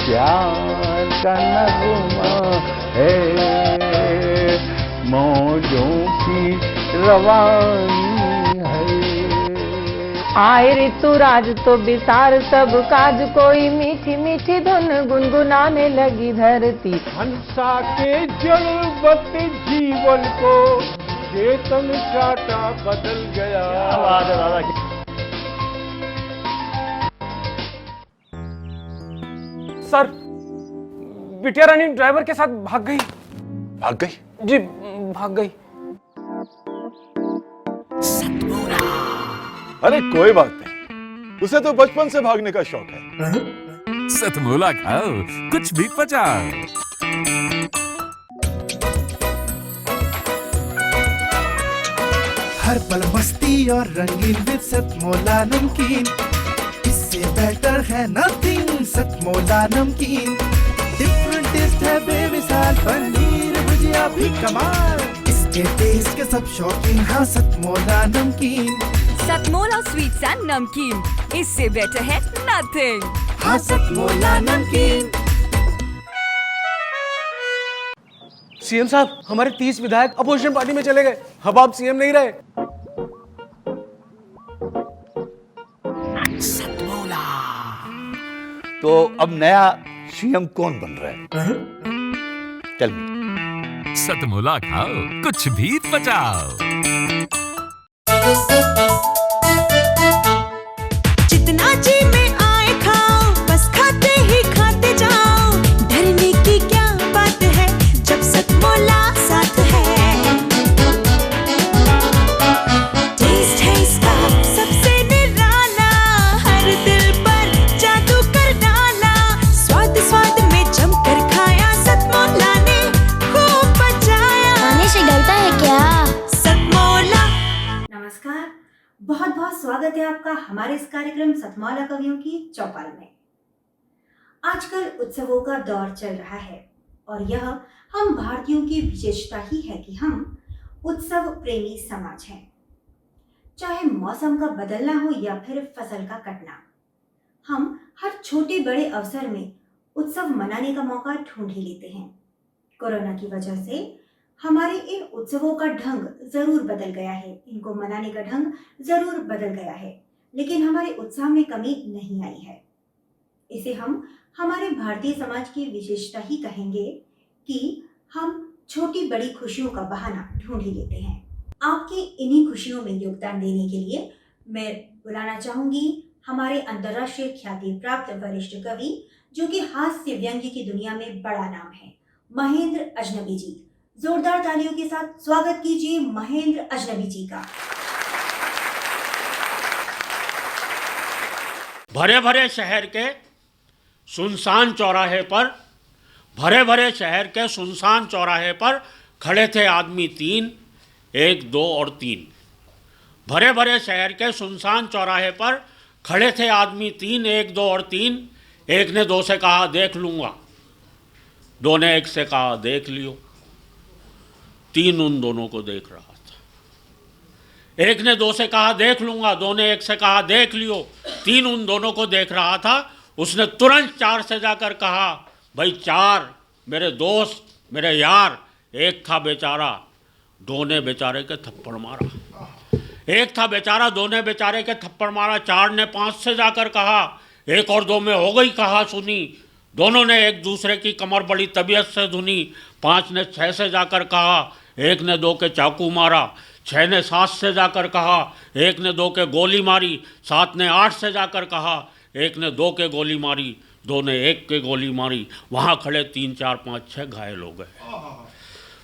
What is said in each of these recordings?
प्यार का नगमा है, मौजों की रवानी है। आए ऋतुराज तो बिसार सब काज, कोई मीठी मीठी धुन गुनगुनाने लगी धरती। हंसा के जड़वत जीवन को चेतन चाटा बदल गया। आवाज है दादा की। सर, बिटिया रानी ड्राइवर के साथ भाग गई। भाग गई? जी, भाग गई। अरे कोई बात नहीं, उसे तो बचपन से भागने का शौक है। सतमोला खाओ, कुछ भी पचाओ। हर पल मस्ती और रंगीन विद सतमोला नमकीन, इससे बेटर है नथिंग। सतमोला नमकीन डिफरेंट टेस्ट है बेमिसाल, पनीर भुजिया भी कमाल, इसके टेस्ट के सब शौकीन। हाँ सतमोला नमकीन, सतमोला स्वीट्स एंड नमकीन, इससे बेटर है नथिंग। हाँ सतमोला नमकीन। सीएम साहब, हमारे 30 विधायक अपोजिशन पार्टी में चले गए। अब आप सीएम नहीं रहे। तो अब नया सीएम कौन बन रहा है? Tell me. सतमोला खाओ, कुछ भी पचाओ। जितना जी में आए खाओ, बस खाते ही खाते जाओ। डरने की क्या बात है जब सतमोला साथ है। टेस्ट है इसका सबसे निराला, हर दिल पर जादू कर डाला। स्वाद स्वाद में जमकर खाया, सतमोला ने खूब बचाया। खाने से डरता है क्या? सतमोला। नमस्कार, बहुत बहुत स्वागत है आपका हमारे इस कार्यक्रम सतमोला कवियों की चौपाल में। आजकल उत्सवों का दौर चल रहा है और यह हम भारतीयों की विशेषता ही है कि हम उत्सव प्रेमी समाज हैं। चाहे मौसम का बदलना हो या फिर फसल का कटना, हम हर छोटे बड़े अवसर में उत्सव मनाने का मौका ढूंढ ही लेते हैं। कोरोना की वजह से हमारे इन उत्सवों का ढंग जरूर बदल गया है, इनको मनाने का ढंग जरूर बदल गया है, लेकिन हमारे उत्साह में कमी नहीं आई है। इसे हम हमारे भारतीय समाज की विशेषता ही कहेंगे कि हम छोटी बड़ी खुशियों का बहाना ढूंढ ही लेते हैं। आपकी इन्हीं खुशियों में योगदान देने के लिए मैं बुलाना चाहूंगी हमारे अंतर्राष्ट्रीय ख्याति प्राप्त वरिष्ठ कवि, जो कि हास्य व्यंग्य की दुनिया में बड़ा नाम है, महेंद्र अजनबी जी। जोरदार तालियों के साथ स्वागत कीजिए महेंद्र अजनबी जी का। भरे भरे शहर के सुनसान चौराहे पर, भरे भरे शहर के सुनसान चौराहे पर खड़े थे आदमी तीन, 1 2 और 3। भरे भरे शहर के सुनसान चौराहे पर खड़े थे आदमी तीन, 1 2 और 3। एक ने 2 से कहा देख लूँगा, 2 ने 1 से कहा देख लियो। 3 उन दोनों को देख रहा था। 1 ने 2 से कहा देख लूँगा, 2 ने 1 से कहा देख लियो। 3 उन दोनों को देख रहा था। उसने तुरंत 4 से जाकर कहा भाई 4 मेरे दोस्त मेरे यार। 1 था बेचारा, 2 ने बेचारे के थप्पड़ मारा। 1 था बेचारा, 2 ने बेचारे के थप्पड़ मारा। 4 ने 5 से जाकर कहा 1 और 2 में हो गई कहा सुनी। दोनों ने एक दूसरे की कमर बड़ी तबीयत से धुनी। 5 ने 6 से जाकर कहा, 1 ने 2 के चाकू मारा। 6 ने 7 से जाकर कहा, 1 ने 2 के गोली मारी। 7 ने 8 से जाकर कहा, 1 ने 2 के गोली मारी। 2 ने 1 के गोली मारी। वहाँ खड़े 3 4 5 6 घायल हो गए।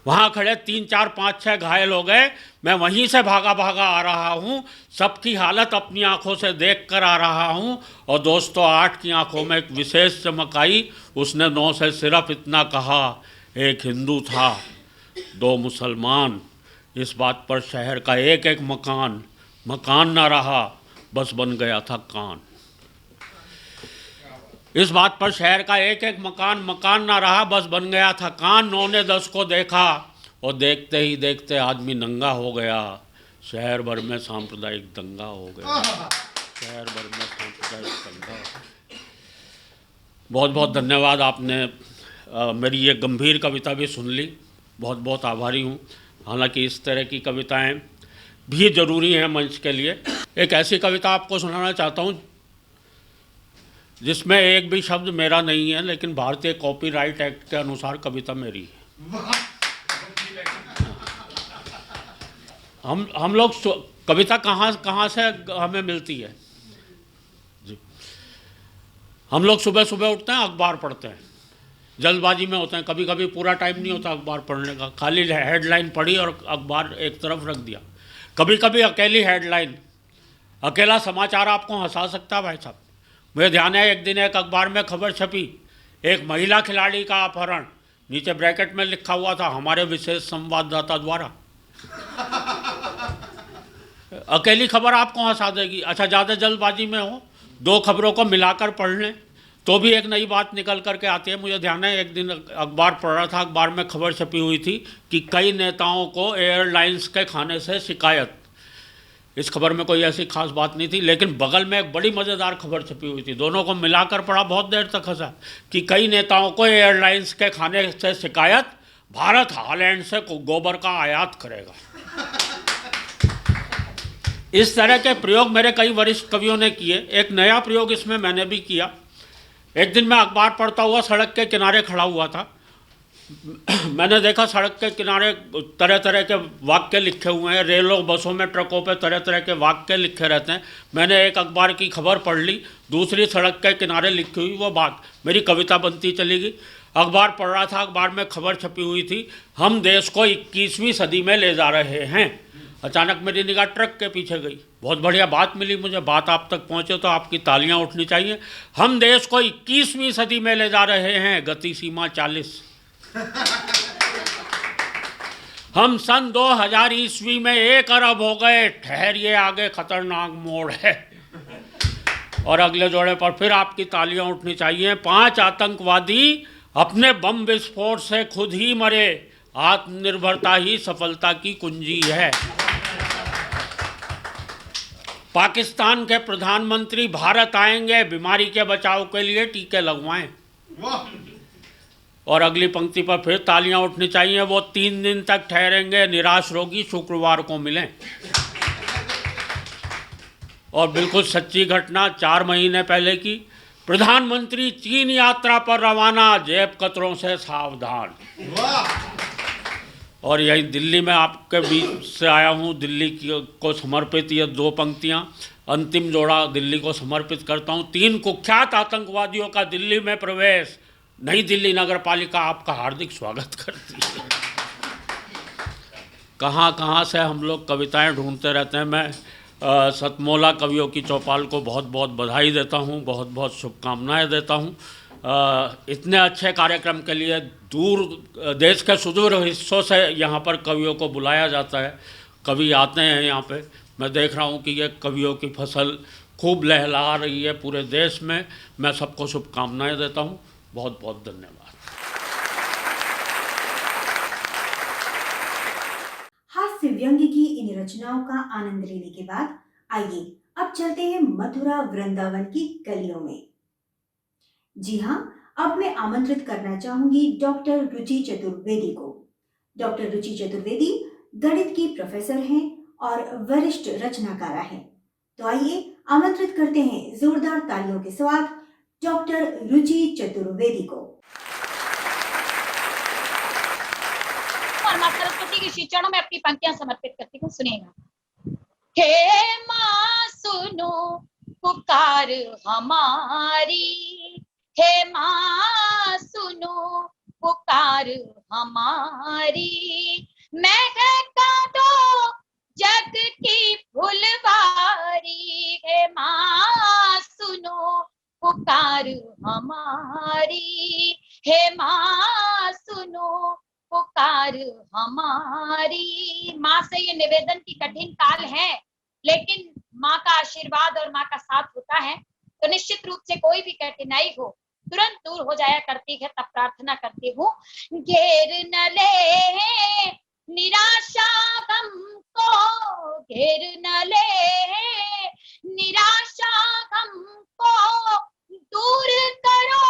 वहाँ खड़े 3 4 5 6 घायल हो गए। मैं वहीं से भागा भागा आ रहा हूँ, सबकी हालत अपनी आंखों से देख कर आ रहा हूँ। और दोस्तों 8 की आंखों में एक विशेष चमक आई। उसने 9 से सिर्फ इतना कहा, 1 हिंदू था 2 मुसलमान। इस बात पर शहर का एक एक मकान मकान ना रहा, बस बन गया था कान। इस बात पर शहर का एक एक मकान मकान ना रहा, बस बन गया था कान। 9 ने 10 को देखा और देखते ही देखते आदमी नंगा हो गया। शहर भर में सांप्रदायिक दंगा हो गया। शहर भर में सांप्रदायिक दंगा। बहुत बहुत धन्यवाद, आपने मेरी ये गंभीर कविता भी सुन ली, बहुत बहुत आभारी हूँ। हालांकि इस तरह की कविताएं भी ज़रूरी हैं मंच के लिए। एक ऐसी कविता आपको सुनाना चाहता हूँ जिसमें एक भी शब्द मेरा नहीं है, लेकिन भारतीय कॉपीराइट एक्ट के अनुसार कविता मेरी है। हम लोग कविता कहाँ से हमें मिलती है जी। हम लोग सुबह सुबह उठते हैं, अखबार पढ़ते हैं, जल्दबाजी में होते हैं, कभी कभी पूरा टाइम नहीं होता अखबार पढ़ने का, खाली हेडलाइन पढ़ी और अखबार एक तरफ रख दिया। कभी कभी अकेली हेडलाइन, अकेला समाचार आपको हंसा सकता है भाई साहब। मुझे ध्यान है एक दिन एक अखबार में खबर छपी, एक महिला खिलाड़ी का अपहरण, नीचे ब्रैकेट में लिखा हुआ था हमारे विशेष संवाददाता द्वारा। अकेली खबर आपको हंसा देगी। अच्छा, ज़्यादा जल्दबाजी में हो, दो खबरों को मिलाकर पढ़ लें तो भी एक नई बात निकल करके आती है। मुझे ध्यान है एक दिन अखबार पढ़ रहा था, अखबार में खबर छपी हुई थी कि कई नेताओं को एयरलाइंस के खाने से शिकायत। इस खबर में कोई ऐसी खास बात नहीं थी, लेकिन बगल में एक बड़ी मज़ेदार खबर छपी हुई थी, दोनों को मिलाकर पढ़ा, बहुत देर तक हंसा, कि कई नेताओं को एयरलाइंस के खाने से शिकायत, भारत हॉलैंड से गोबर का आयात करेगा। इस तरह के प्रयोग मेरे कई वरिष्ठ कवियों ने किए। एक नया प्रयोग इसमें मैंने भी किया। एक दिन मैं अखबार पढ़ता हुआ सड़क के किनारे खड़ा हुआ था। मैंने देखा सड़क के किनारे तरह तरह के वाक्य लिखे हुए हैं, रेलों बसों में ट्रकों पे तरह तरह के वाक्य लिखे रहते हैं। मैंने एक अखबार की खबर पढ़ ली, दूसरी सड़क के किनारे लिखी हुई वो बात, मेरी कविता बनती चली गई। अखबार पढ़ रहा था, अखबार में खबर छपी हुई थी, हम देश को 21वीं सदी में ले जा रहे हैं। अचानक मेरी निगाह ट्रक के पीछे गई, बहुत बढ़िया बात मिली मुझे, बात आप तक पहुंचे तो आपकी तालियां उठनी चाहिए। हम देश को 21वीं सदी में ले जा रहे हैं, गति सीमा 40। हम सन 2000 ईस्वी में 1 अरब हो गए, ठहरिए आगे खतरनाक मोड़ है। और अगले जोड़े पर फिर आपकी तालियां उठनी चाहिए। 5 आतंकवादी अपने बम विस्फोट से खुद ही मरे, आत्मनिर्भरता ही सफलता की कुंजी है। पाकिस्तान के प्रधानमंत्री भारत आएंगे, बीमारी के बचाव के लिए टीके लगवाएं। और अगली पंक्ति पर फिर तालियां उठनी चाहिए। वो 3 दिन तक ठहरेंगे, निराश रोगी शुक्रवार को मिलें। और बिल्कुल सच्ची घटना 4 महीने पहले की, प्रधानमंत्री चीन यात्रा पर रवाना, जेब कतरों से सावधान। और यही दिल्ली में आपके बीच से आया हूँ, दिल्ली को समर्पित ये 2 पंक्तियाँ, अंतिम जोड़ा दिल्ली को समर्पित करता हूँ। 3 कुख्यात आतंकवादियों का दिल्ली में प्रवेश, नई दिल्ली नगर पालिका आपका हार्दिक स्वागत करती है। कहाँ कहाँ से हम लोग कविताएं ढूंढते रहते हैं। मैं सतमोला कवियों की चौपाल को बहुत बहुत बधाई देता हूँ, बहुत बहुत शुभकामनाएं देता हूँ। इतने अच्छे कार्यक्रम के लिए दूर देश के सुदूर हिस्सों से यहाँ पर कवियों को बुलाया जाता है, कवि आते हैं यहाँ पे। मैं देख रहा हूँ कि ये कवियों की फसल खूब लहला रही है पूरे देश में। मैं सबको शुभकामनाएं देता हूँ, बहुत बहुत धन्यवाद। हास्य व्यंग्य की इन रचनाओं का आनंद लेने के बाद आइए अब चलते हैं मथुरा वृंदावन की गलियों में। जी हाँ, अब मैं आमंत्रित करना चाहूंगी डॉक्टर रुचि चतुर्वेदी को। डॉक्टर रुचि चतुर्वेदी गणित की प्रोफेसर हैं और वरिष्ठ रचनाकारा हैं। तो आइए आमंत्रित करते हैं जोरदार तालियों के साथ डॉक्टर रुचि चतुर्वेदी को। और मां सरस्वती के श्री चरणों में अपनी पंक्तियां समर्पित करती हूँ, सुनिएगा। हे माँ सुनो पुकार हमारी, हे माँ सुनो पुकार हमारी, महका दो जग की फुलवारी, हे माँ सुनो पुकार हमारी, हे माँ सुनो पुकार हमारी। माँ से ये निवेदन की कठिन काल है, लेकिन माँ का आशीर्वाद और माँ का साथ होता है तो निश्चित रूप से कोई भी कठिनाई हो तुरंत दूर हो जाया करती है। तब प्रार्थना करती हूँ, घेर न ले निराशा गम को, घेर न ले निराशा गम को, दूर करो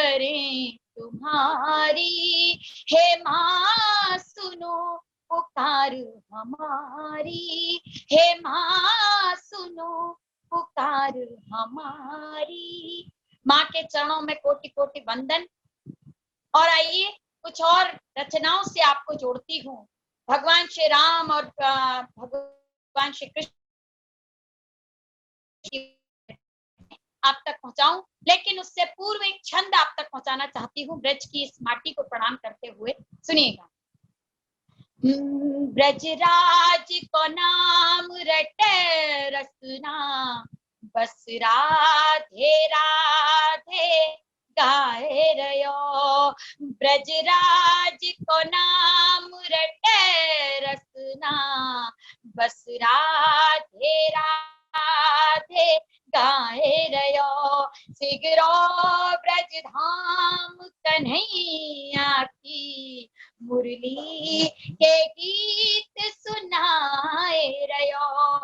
करें तुम्हारी, हे माँ सुनो पुकार हमारी, हे माँ सुनो पुकार हमारी। माँ के चरणों में कोटि कोटि वंदन। और आइए कुछ और रचनाओं से आपको जोड़ती हूँ। भगवान श्री राम और भगवान श्री कृष्ण आप तक पहुंचाऊं, लेकिन उससे पूर्व एक छंद आप तक पहुंचाना चाहती हूँ ब्रज की इस माटी को प्रणाम करते हुए। सुनिएगा। ब्रजराज को नाम रटे रसना, बस राधे राधे गाए रयो। ब्रजराज को नाम रटे रसना, बस राधे राधे गाए रयो। सिगरो ब्रज धाम कन्हैया की, मुरली के गीत सुनाए रयो।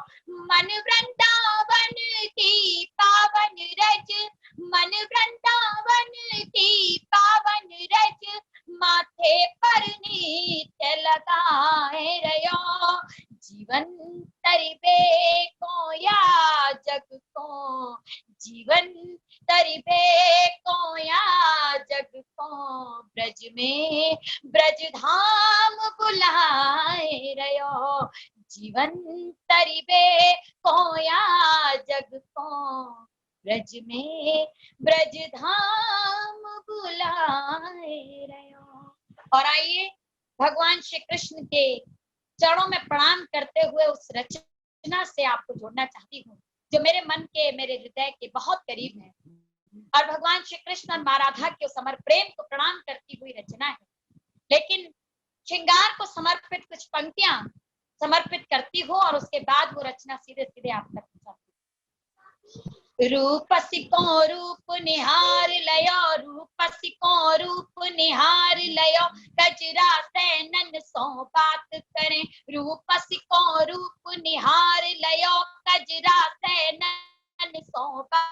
मन वृंदावन की पावन रज, मन वृंदावन की पावन रज, माथे पर नित्य लगाए रयो। जीवन तरिबे को या जग को, जीवन तरिबे को या जग को, ब्रज में ब्रज धाम बुलाए रयो। जीवन तरिबे को या जग को, ब्रज में ब्रज धाम बुलाए रयो। और आइए भगवान श्री कृष्ण के चरणों में प्रणाम करते हुए उस रचना से आपको जोड़ना चाहती हूँ जो मेरे मन के, मेरे हृदय के बहुत करीब है। और भगवान श्री कृष्ण और माँ राधा के उस अमर प्रेम को प्रणाम करती हुई रचना है। लेकिन श्रृंगार को समर्पित कुछ पंक्तियां समर्पित करती हो और उसके बाद वो रचना सीधे सीधे आप तक पहुंचाती हूँ। रूप सिको रूप निहार लयो, रूप सिको रूप निहार लयो, कजरा सैनन सो बात करें। रूप सिको रूप निहार लयो, कजरा सैनन सो बात,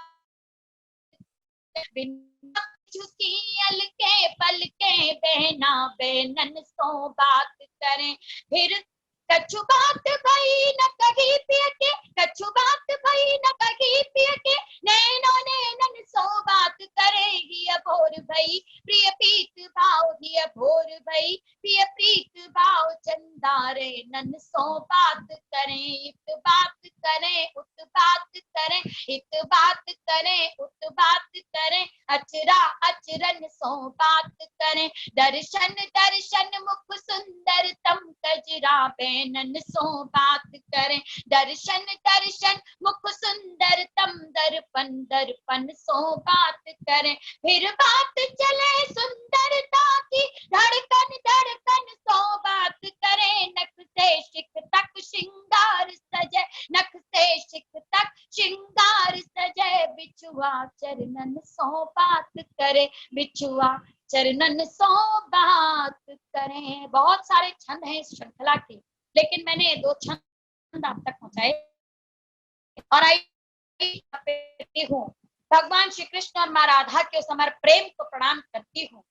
झुकी अलके पलके बहना बैनन सो बात करें। फिर कछु बात भई न कही पिय के, कछु बात भई न कही पिय के, नैनो नैनन सो बात करेगी अभोर भई, प्रिय प्रीत भाव ही अभोर भई, प्रिय प्रीत भाव चंदारे नन सो बात करें। इत बात करें उत बात करें, इत बात करें उत बात करें, अचरा अचरन सो बात करें। दर्शन दर्शन मुख सुंदर तम कजरा बैनन सो बात करें। दर्शन दर्शन मुख सुंदर तम दर्पण दर्पण सो बात करें। फिर बात चले सुंदरता की, धड़कन धड़कन सो बात करें। नख से शिख तक श्रृंगार सजे, नख से शिख तक श्रृंगार सजे, बिछुआ चरणन सो बात करे, बिछुआ चरणन सो बात करें। बहुत सारे छंद हैं इस श्रृंखला के, लेकिन मैंने 2 छंद आप तक पहुंचाए। और आई हूँ भगवान श्री कृष्ण और माँ राधा के उस अमर प्रेम को प्रणाम करती हूँ,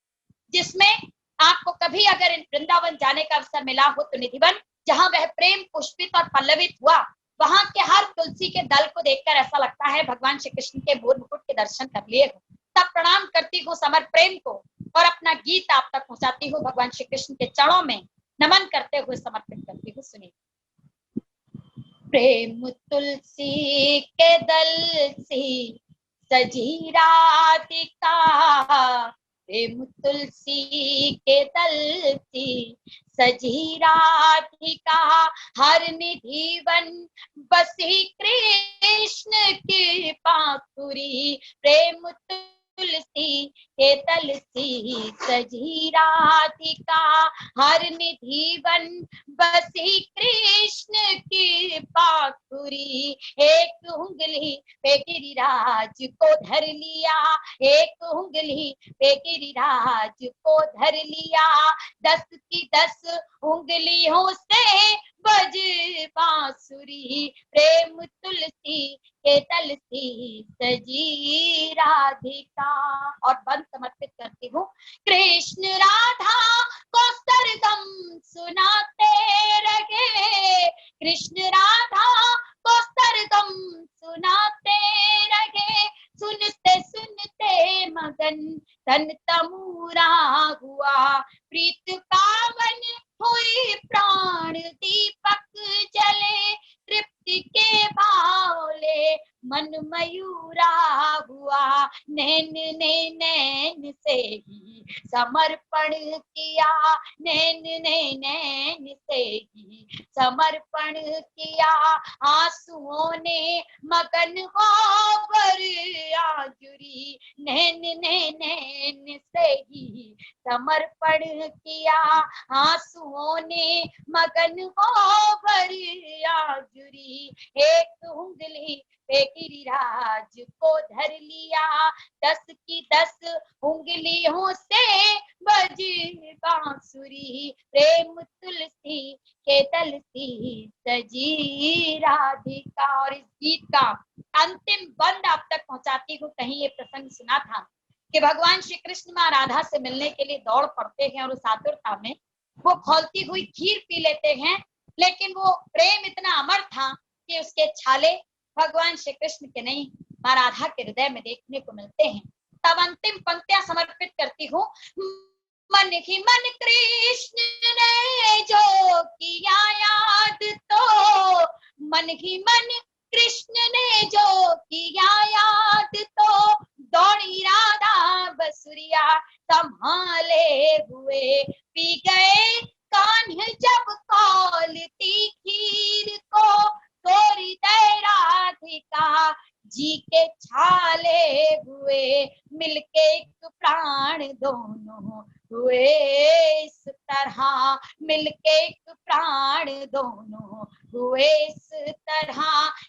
जिसमें आपको कभी अगर वृंदावन जाने का अवसर मिला हो तो निधिवन, जहाँ वह प्रेम पुष्पित और पल्लवित हुआ, वहां के हर तुलसी के दल को देखकर ऐसा लगता है भगवान श्री कृष्ण के मोर मुकुट के दर्शन कर लिए हो। तब प्रणाम करती हूँ समर प्रेम को और अपना गीत आप तक पहुंचाती हूँ, भगवान श्री कृष्ण के चरणों में नमन करते हुए समर्पित करती हूँ। सुनिए। प्रेम तुलसी के दल सी सजी राधिका, प्रेम तुलसी के दल सी सजी राधिका, हर निधि वन बसी कृष्ण की पाखुरी। प्रेम तुलसी के तल सी सजी राधिका, हर निधि वन बसी कृष्ण की पाखुरी। एक उंगली पे गिरिराज को धर लिया, एक उंगली पे गिरिराज को धर लिया, 10 की 10 उंगलियों से बज बांसुरी। प्रेम तुलसी के तल सी सजी राधिका। और बंद समर्पित कृष्ण राधा को सरगम सुनाते रहे, कृष्ण राधा को सरगम सुनाते रहे। सुनते सुनते मगन तन तमूरा हुआ, प्रीत पावन हुई प्राण दीपक जले, तृप्ति के भावले मन मयूरा हुआ। नैन ने नैन से ही समर्पण किया, नैन ने नैन से ही समर्पण किया। आंसुओं ने मगन होकर आजुरी, नैन ने नैन से ही समर्पण किया। आंसुओं ने मगन होकर आजुरी, एक उंगली पे गिरिराज को धर लिया, 10 की 10 उंगलियों से बजी बांसुरी। प्रेम तुलसी के दल सी सजी राधिका। और इस गीत का अंतिम बंद आप तक पहुंचाती हूँ। कहीं ये प्रसंग सुना था कि भगवान श्री कृष्ण माँ राधा से मिलने के लिए दौड़ पड़ते हैं और उस आतुरता में वो खौलती हुई खीर पी लेते हैं, लेकिन वो प्रेम इतना अमर था कि उसके छाले भगवान श्री कृष्ण के नहीं माँ राधा के हृदय में देखने को मिलते हैं। तब अंतिम पंक्तियां समर्पित करती हूँ। मन ही मन कृष्ण ने जो किया याद, तो मन ही मन कृष्ण ने जो किया याद, तो दौड़ी राधा बसुरिया संभाले हुए, पी गए कान्ह जब कौलती खीर को, तोरी दे राधिका जी के छाले हुए, मिलके एक प्राण दोनों हुए इस तरह, मिलके एक प्राण दोनों हुए इस तरह।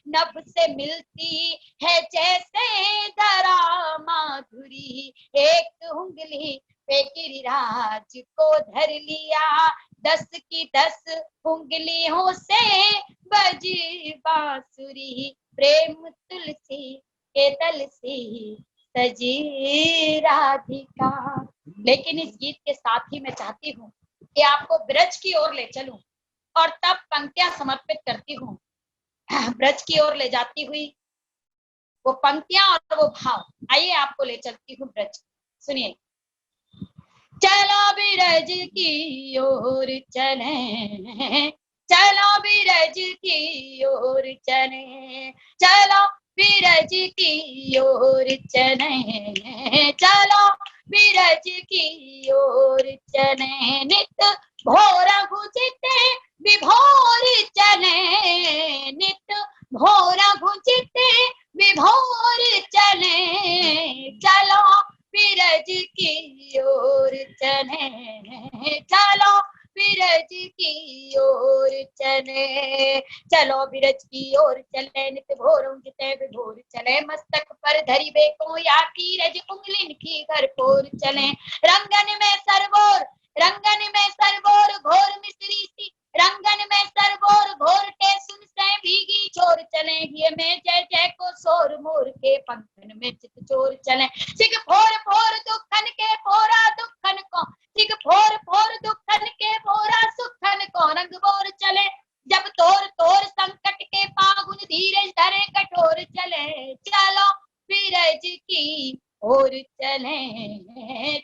नभ से मिलती है जैसे धरा माधुरी, एक उंगली पे गिरिराज को धर लिया, 10 की 10 उंगलियों से बजी बांसुरी। प्रेम तुलसी के दल से सजी राधिका। लेकिन इस गीत के साथ ही मैं चाहती हूँ कि आपको ब्रज की ओर ले चलूं और तब पंक्तियां समर्पित करती हूँ। ब्रज की ओर ले जाती हुई वो पंक्तियां और वो भाव, आइए आपको ले चलती हूँ ब्रज। सुनिए। चलो बिरज की ओर चलें, चलो बिरज की ओर चलें, चलो बिरज की ओर चलें, चलो बिरज की ओर चलें। नित भोर भुजिते विभोर चलें, नित भोर भुजिते विभोर चलें, चलो बिरज की ओर चलें, चलो बिरज की ओर चले, चलो बिरज की ओर चले। नित भोर उंगते विभोर चले, मस्तक पर धरी बेको या कीरज उंगलिन की घर पोर चले। रंगन में सरबोर, रंगन में सरबोर घोर मिश्री सी, रंगन में सरबोर घोर के सुन से भीगी चोर चले। ये में जय जय को सोर मोर के पंखन में चित चोर चले। सिख फोर फोर दुखन के फोरा दुखन को, सिख फोर फोर दुखन के फोरा सुखन को, रंग बोर चले। जब तोर तोर संकट के पागुन धीरज धरे कठोर चले। चलो बिरज की ओर चले,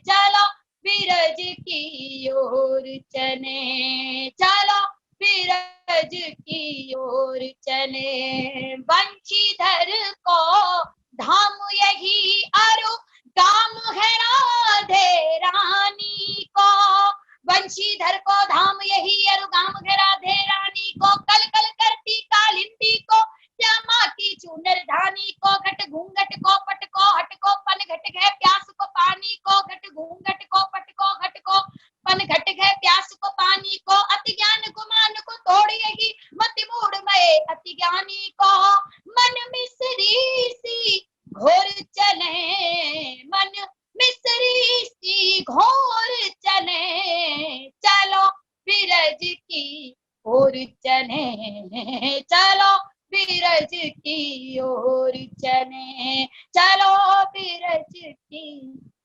चलो बिरज की ओर चले, चलो बिरज की ओर चले। बंशीधर को धाम यही अरु गाम है राधे रानी को, बंशीधर को धाम यही अरु गाम है राधे रानी को। कल कल करती कालिंदी को, श्यामा की चूनर धानी को। घट घूंघट को पट को हट को, पन घट गए प्यास को पानी को। घट घूंघट को पट को हट को, पन घट गए प्यास को पानी को। अति ज्ञान गुमान को तोड़ यही मति मूड में अति ज्ञानी को। मन मिसरी सी घोर चले, मन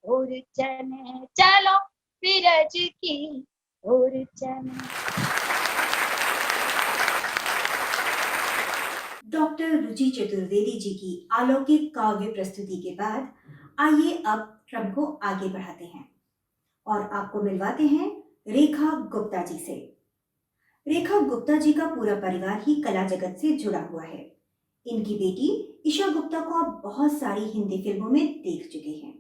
और चले चलो बिरज की और चले। डॉक्टर रुचि चतुर्वेदी जी की अलौकिक काव्य प्रस्तुति के बाद आइए अब क्रम को आगे बढ़ाते हैं और आपको मिलवाते हैं रेखा गुप्ता जी से। रेखा गुप्ता जी का पूरा परिवार ही कला जगत से जुड़ा हुआ है। इनकी बेटी ईशा गुप्ता को आप बहुत सारी हिंदी फिल्मों में देख चुके हैं।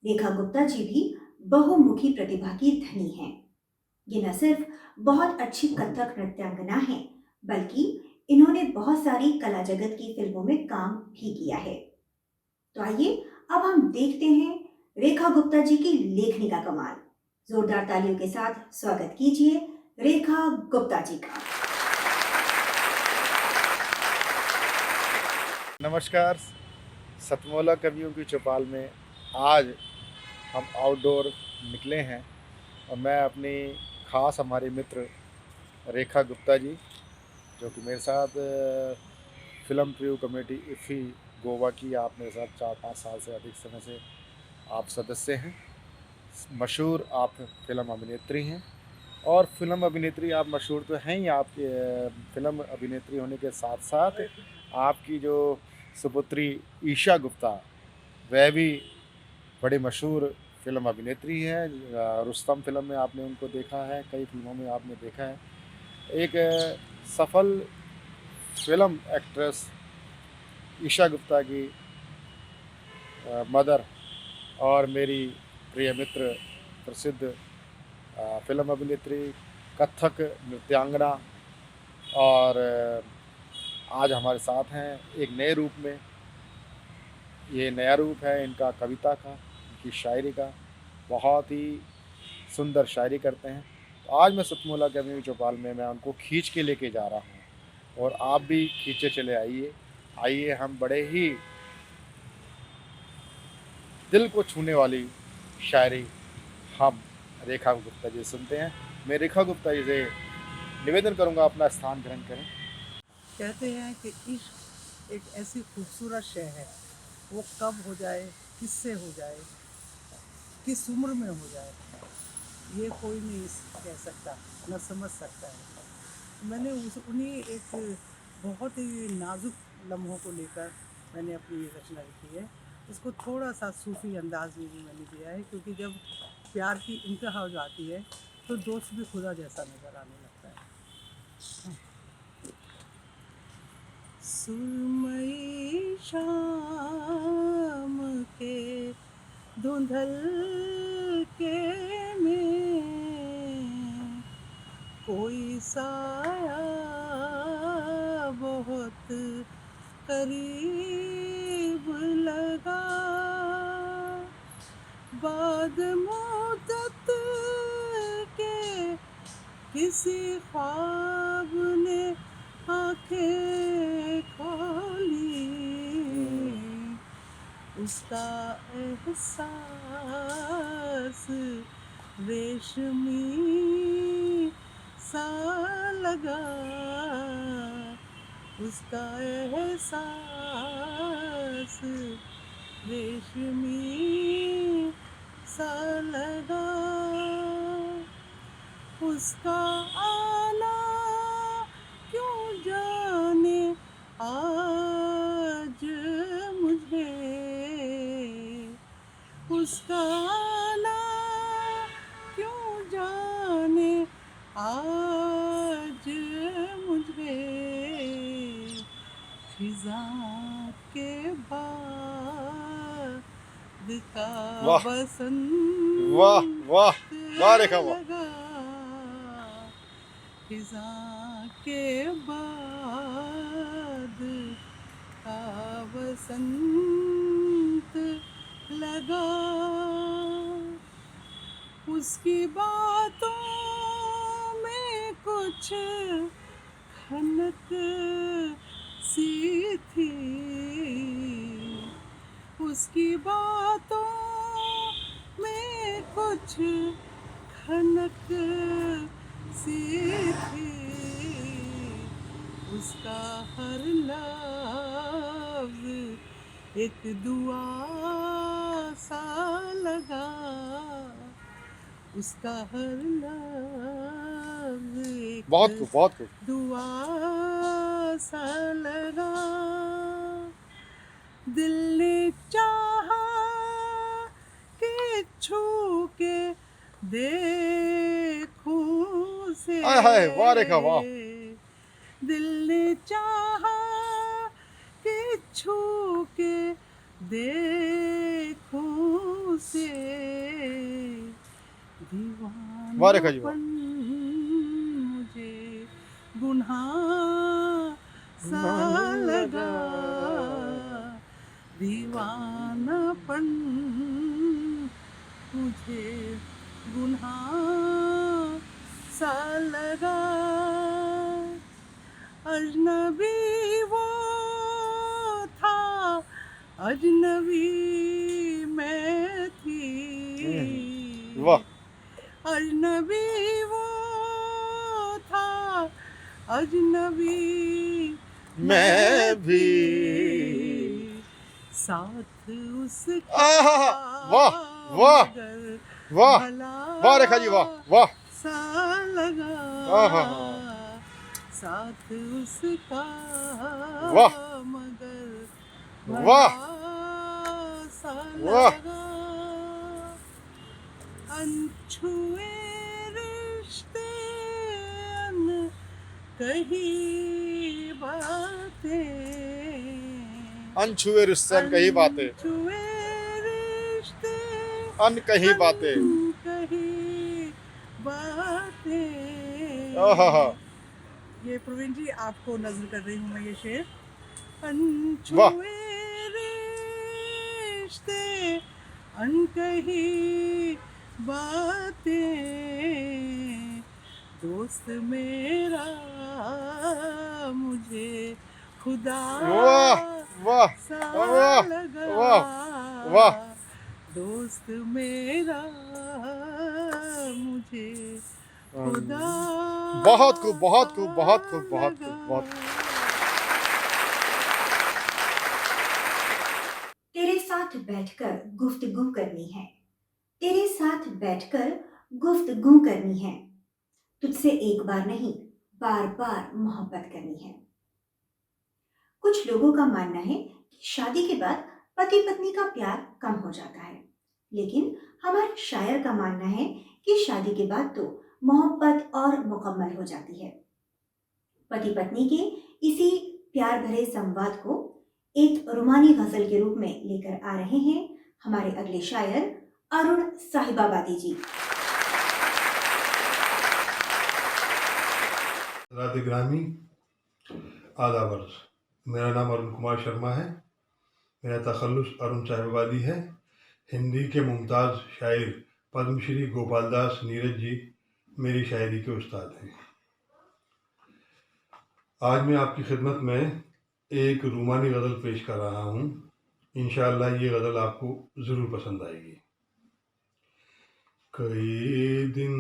रेखा गुप्ता जी भी बहुमुखी प्रतिभा की धनी हैं। ये न सिर्फ बहुत अच्छी कथक नृत्यांगना हैं, बल्कि इन्होंने बहुत सारी कला जगत की फिल्मों में काम भी किया है। तो आइए अब हम देखते हैं रेखा गुप्ता जी की लेखनी का कमाल। जोरदार तालियों के साथ स्वागत कीजिए रेखा गुप्ता जी का। नमस्कार, सतमोला कवियों की चौपाल में आज हम आउटडोर निकले हैं और मैं अपनी खास हमारे मित्र रेखा गुप्ता जी, जो कि मेरे साथ फिल्म प्रिव्यू कमेटी इफ़ी गोवा की आप मेरे साथ 4-5 साल से अधिक समय से आप सदस्य हैं। मशहूर आप फिल्म अभिनेत्री हैं और फिल्म अभिनेत्री आप मशहूर तो हैं ही, आप फिल्म अभिनेत्री होने के साथ साथ आपकी जो सुपुत्री ईशा गुप्ता वह भी बड़ी मशहूर फिल्म अभिनेत्री है। रुस्तम फिल्म में आपने उनको देखा है, कई फिल्मों में आपने देखा है। एक सफल फिल्म एक्ट्रेस ईशा गुप्ता की मदर और मेरी प्रिय मित्र प्रसिद्ध फिल्म अभिनेत्री, कथक नृत्यांगना, और आज हमारे साथ हैं एक नए रूप में। ये नया रूप है इनका कविता का, इनकी शायरी का। बहुत ही सुंदर शायरी करते हैं। तो आज मैं सतमोला कवियों की चौपाल में मैं उनको खींच के लेके जा रहा हूँ और आप भी खींचे चले आइए। आइए हम बड़े ही दिल को छूने वाली शायरी हम रेखा गुप्ता जी सुनते हैं। मैं रेखा गुप्ता जी से निवेदन करूँगा अपना स्थान ग्रहण करें। कहते हैं कि इश्क एक ऐसी खूबसूरत शय है, वो कब हो जाए, किससे हो जाए, किस उम्र में हो जाए, ये कोई नहीं कह सकता, न समझ सकता है। मैंने उन्हीं एक बहुत ही नाजुक लम्हों को लेकर मैंने अपनी ये रचना लिखी है। इसको थोड़ा सा सूफी अंदाज में भी मैंने दिया है, क्योंकि जब प्यार की इंतहा हो जाती है तो दोस्त भी खुदा जैसा नज़र आने लगता है। सुरमई शाम के धुंधल के में कोई साया बहुत करीब लगा, बाद मुद्दत के किसी ख्वाब ने आँखें खोली, उसका एहसास रेशमी सा लगा, उसका एहसास रेशमी सा लगा, उसका आना क्यों जाने आज मुझे, उसका आना क्यों जाने आज मुझे, फिजा के बाद का बसंत वाह वाह वाह रेखा वाह, फिजा के बाद का बसंत लगा, उसकी बातों में कुछ खनक सी थी, उसकी बातों में कुछ खनक सी थी, उसका हर लफ्ज़ एक दुआ सा उसका हर लफ्ज एक बहुत खूब दुआ सा लगा। दिल ने चाहा कि छू के देखूं से, हाय हाय, वाह रेखा वाह। दिल ने चाहा कि छू के देखूं से, वाह रेखा जी वाह। दीवानापन मुझे गुनाह सा लगा, दीवानापन मुझे गुनाह सा लगा। अजनबी वो था, अजनबी मैं थी, वाह। अजनबी वो था, अजनबी मैं भी। साथ उसका वाह वाह वाह वाह रेखा जी वाह वाह। सा लगा, साथ उसका वाह मगर वाह सा वाह। लगा। अनछुए रिश्ते कही बातें, अनछुए रिश्ते अनकही बातें, अनछुए रिश्ते अनकही बातें, अनकही बातें। ये प्रवीण जी आपको नजर कर रही हूँ मैं ये शेर। अनछुए रिश्ते अनकही बातें, दोस्त मेरा मुझे खुदा वाह वाह सा वाह लगा, वाह वाह। दोस्त मेरा मुझे खुदा बहुत खूब बहुत खूब बहुत खूब बहुत खूब बहुत। तेरे साथ बैठकर गुफ्तगू करनी है, तेरे साथ बैठकर गुफ्तगू करनी है, तुझसे एक बार नहीं बार बार मोहब्बत करनी है। कुछ लोगों का मानना है कि शादी के बाद पति पत्नी का प्यार कम हो जाता है, लेकिन हमारे शायर का मानना है कि शादी के बाद तो मोहब्बत और मुकम्मल हो जाती है। पति पत्नी के इसी प्यार भरे संवाद को एक रुमानी गजल के रूप में लेकर आ रहे हैं हमारे अगले शायर अरुण साहिबाबादी जी। राधे ग्रामी, आदाब अर्ज़। मेरा नाम अरुण कुमार शर्मा है। मेरा तखल्लुस अरुण साहिबाबादी है। हिंदी के मुमताज़ शायर पद्मश्री गोपाल दास नीरज जी मेरी शायरी के उस्ताद हैं। आज मैं आपकी खिदमत में एक रूमानी गज़ल पेश कर रहा हूँ। इंशाअल्लाह ये गज़ल आपको ज़रूर पसंद आएगी। कई दिन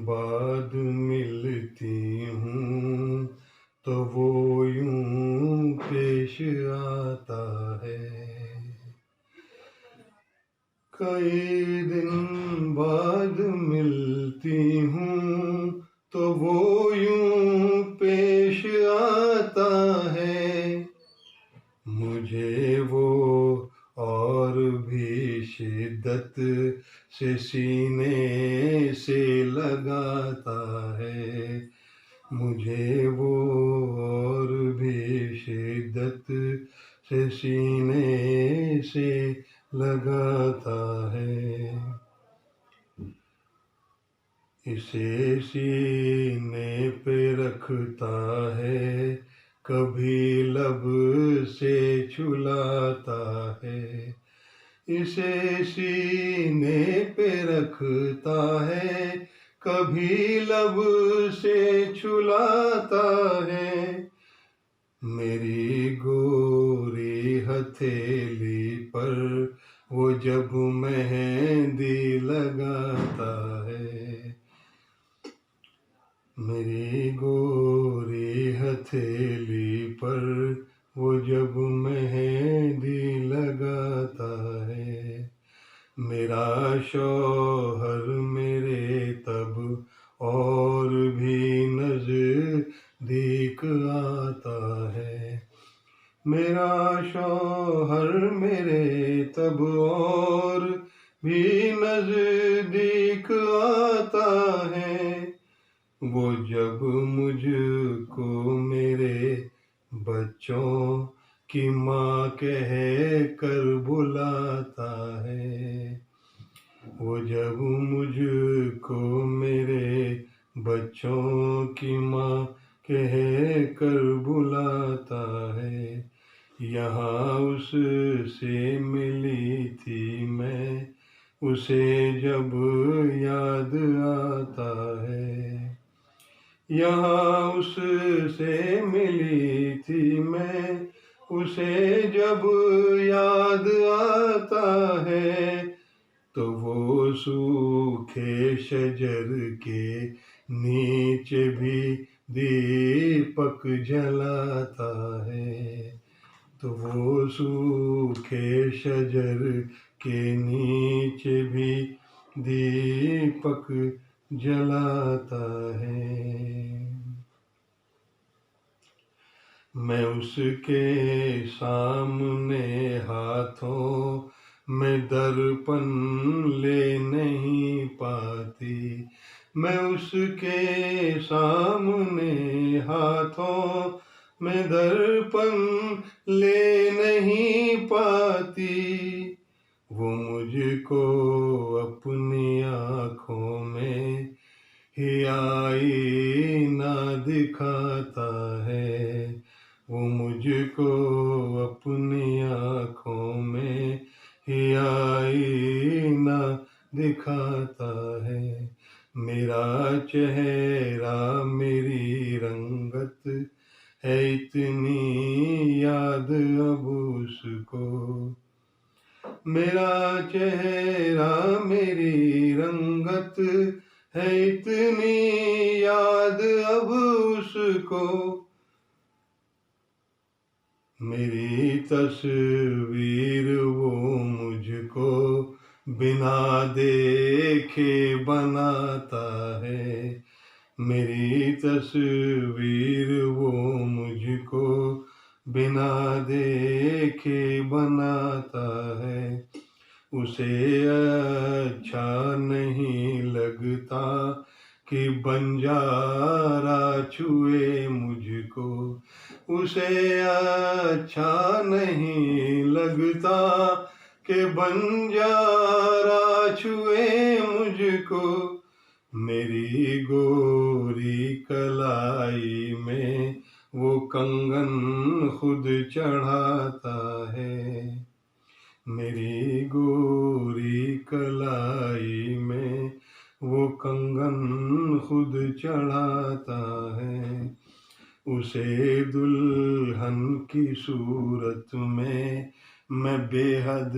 बाद मिलती हूँ तो वो यूं पेश आता है, कई दिन बाद मिलती हूँ तो वो यूं पेश आता है, मुझे वो और भी शिद्दत से सीने से लगाता है, मुझे वो और भी शिद्दत से सीने से लगाता है। इसे सीने पे रखता है, कभी लब से छुलाता है, इसे सीने पे रखता है, कभी लब से छुलाता है, मेरी गोरी हथेली पर वो जब मेहंदी लगाता है, मेरी गोरी हथेली पर वो जब मेहंदी लगाता है, मेरा शौहर मेरे तब और भी नजदीक आता है। मेरा शौहर मेरे तब और भी नजदीक आता है। वो जब मुझको मेरे बच्चों की माँ कह कर बुलाता है। वो जब मुझको मेरे बच्चों की माँ कह कर बुलाता है। यहाँ उससे मिली थी मैं, उसे जब याद आता है। यहाँ उससे मिली थी मैं, उसे जब याद आता है। तो वो सूखे शजर के नीचे भी दीपक जलाता है। तो वो सूखे शजर के नीचे भी दीपक जलाता है। मैं उसके सामने हाथों में दर्पण ले नहीं पाती। मैं उसके सामने हाथों में दर्पण ले नहीं पाती। वो मुझको अपनी आँखों में ही आईना दिखाता है। वो मुझको अपनी आँखों में ही आईना दिखाता है। मेरा चेहरा मेरी रंगत है इतनी याद अब उसको। मेरा चेहरा मेरी रंगत है इतनी याद अब उसको। मेरी तस्वीर वो मुझको बिना देखे बनाता है। मेरी तस्वीर वो मुझको बिना देखे बनाता है। उसे अच्छा नहीं लगता कि बंजारा छुए मुझको। उसे अच्छा नहीं लगता कि बंजारा छुए मुझको। मेरी गोरी कलाई में वो कंगन खुद चढ़ाता है। मेरी गोरी कलाई में वो कंगन खुद चढ़ाता है। उसे दुल्हन की सूरत में मैं बेहद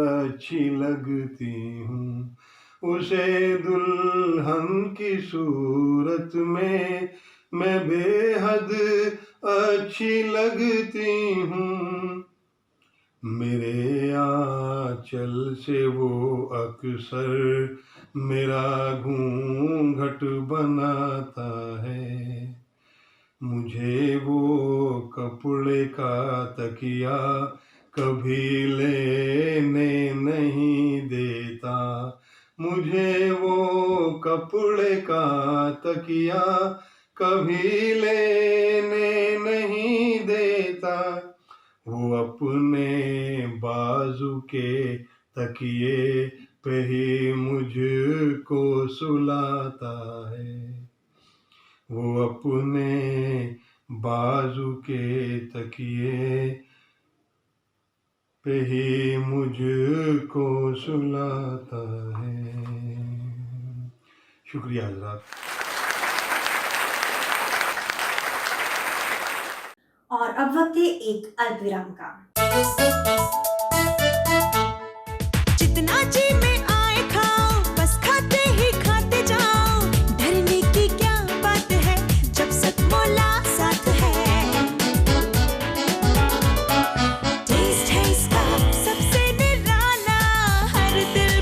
अच्छी लगती हूँ। उसे दुल्हन की सूरत में मैं बेहद अच्छी लगती हूँ। मेरे आंचल से वो अक्सर मेरा घूंघट बनाता है। मुझे वो कपड़े का तकिया कभी लेने नहीं देता। मुझे वो कपड़े का तकिया कभी लेने नहीं देता। वो अपने बाजू के तकिए पे ही मुझको सुलाता है। वो अपने बाजू के तकिए पे ही मुझको सुलाता है। शुक्रिया हज़रात। और अब वक्त है एक अल्प विराम का। जितना जी में आए खाओ, बस खाते ही खाते जाओ। डरने की क्या बात है जब सतमोला साथ है। टेस्ट है इसका सबसे निराला, हर दिल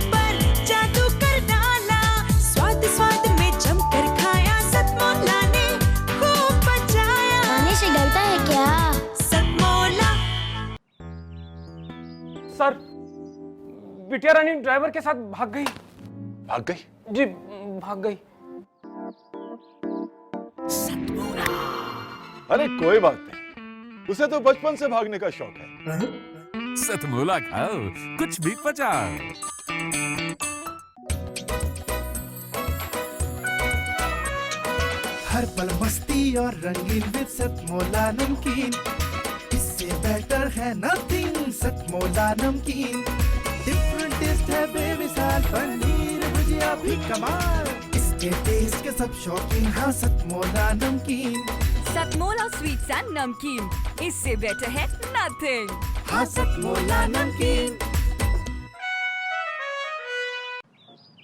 बिटिया रानी ड्राइवर के साथ भाग गई। भाग गई? जी भाग गई। अरे कोई बात नहीं, उसे तो बचपन से भागने का शौक है। सतमोला खाओ, कुछ भी पचाओ। हर पल मस्ती और रंगीन विद सतमोला नमकीन, इससे बेटर है नथिंग। सतमोला नमकीन डिफरेंट टेस्ट है बेमिसाल, पनीर भुजिया भी कमाल, इसके टेस्ट के सब शौकीन। हाँ सतमोला नमकीन, सतमोला स्वीट्स एंड नमकीन, इससे बेटर है नथिंग। हाँ सतमोला नमकीन।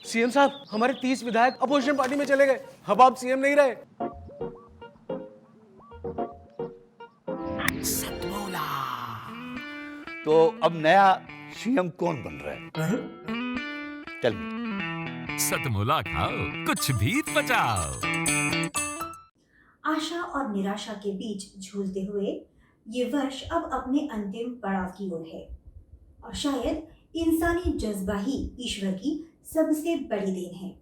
सीएम साहब, हमारे 30 विधायक अपोजिशन पार्टी में चले गए। अब आप सीएम नहीं रहे। तो अब नया सीएम कौन बन रहा है? Tell me. सतमोला खाओ, कुछ भी पचाओ। आशा और निराशा के बीच झूलते हुए ये वर्ष अब अपने अंतिम पड़ाव की ओर है, और शायद इंसानी जज्बा ही ईश्वर की सबसे बड़ी देन है।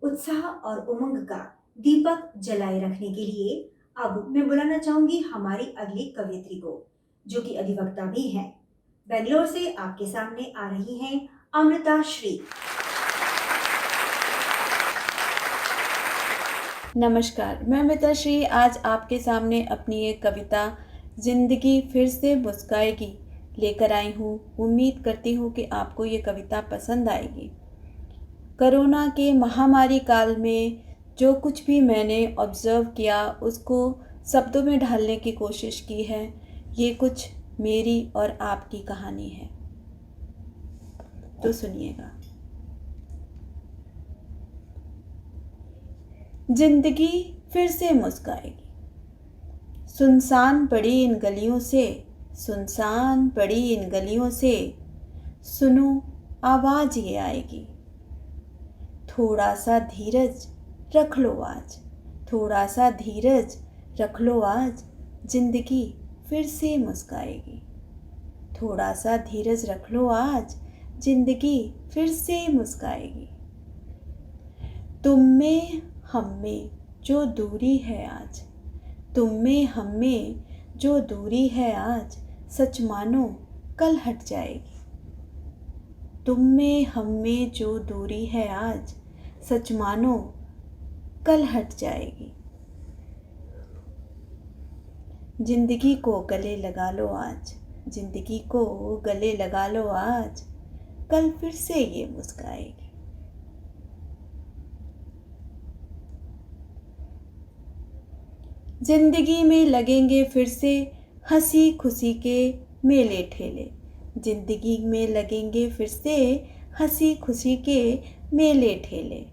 उत्साह और उमंग का दीपक जलाए रखने के लिए अब मैं बुलाना चाहूंगी हमारी अगली कवयित्री को, जो कि अधिवक्ता भी हैं। बेंगलोर से आपके सामने आ रही हैं अमृता श्री। नमस्कार, मैं अमृता श्री आज आपके सामने अपनी एक कविता जिंदगी फिर से मुस्काएगी लेकर आई हूँ। उम्मीद करती हूँ कि आपको ये कविता पसंद आएगी। कोरोना के महामारी काल में जो कुछ भी मैंने ऑब्ज़र्व किया उसको शब्दों में ढालने की कोशिश की है। ये कुछ मेरी और आपकी कहानी है, तो सुनिएगा। जिंदगी फिर से मुस्काएगी, सुनसान पड़ी इन गलियों से, सुनसान पड़ी इन गलियों से, सुनो आवाज़ ये आएगी। थोड़ा सा धीरज रख लो आज, थोड़ा सा धीरज रख लो आज, जिंदगी फिर से मुस्काएगी। थोड़ा सा धीरज रख लो आज, जिंदगी फिर से मुस्काएगी। तुम में हम में जो दूरी है आज, तुम में हम में जो दूरी है आज, सच मानो कल हट जाएगी। तुम में हम में जो दूरी है आज, सच मानो कल हट जाएगी। जिंदगी को गले लगा लो आज, जिंदगी को गले लगा लो आज, कल फिर से ये मुस्काएगी। जिंदगी में लगेंगे फिर से हंसी खुशी के मेले ठेले, जिंदगी में लगेंगे फिर से हंसी खुशी के मेले ठेले।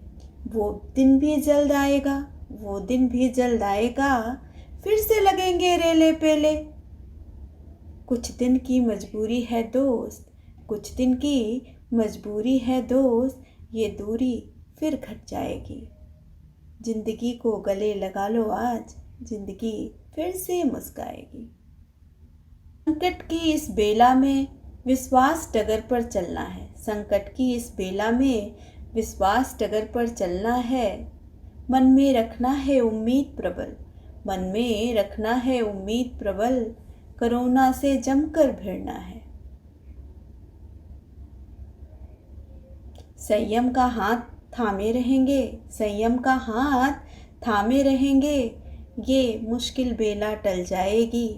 वो दिन भी जल्द आएगा, वो दिन भी जल्द आएगा, फिर से लगेंगे रेले पेले। कुछ दिन की मजबूरी है दोस्त, कुछ दिन की मजबूरी है दोस्त, ये दूरी फिर घट जाएगी। जिंदगी को गले लगा लो आज, जिंदगी फिर से मुस्काएगी। संकट की इस बेला में विश्वास डगर पर चलना है, संकट की इस बेला में विश्वास डगर पर चलना है। मन में रखना है उम्मीद प्रबल, मन में रखना है उम्मीद प्रबल, कोरोना से जमकर भिड़ना है। संयम का हाथ थामे रहेंगे, संयम का हाथ थामे रहेंगे, ये मुश्किल बेला टल जाएगी।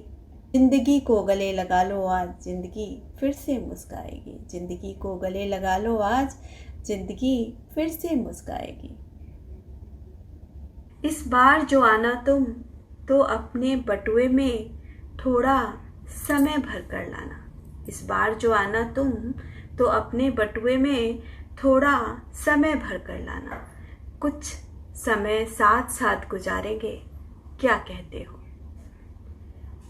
जिंदगी को गले लगा लो आज, जिंदगी फिर से मुस्काएगी। जिंदगी को गले लगा लो आज, जिंदगी फिर से मुस्काएगी। इस बार जो आना तुम तो अपने बटुए में थोड़ा समय भर कर लाना। इस बार जो आना तुम तो अपने बटुए में थोड़ा समय भर कर लाना। कुछ समय साथ साथ गुजारेंगे, क्या कहते हो?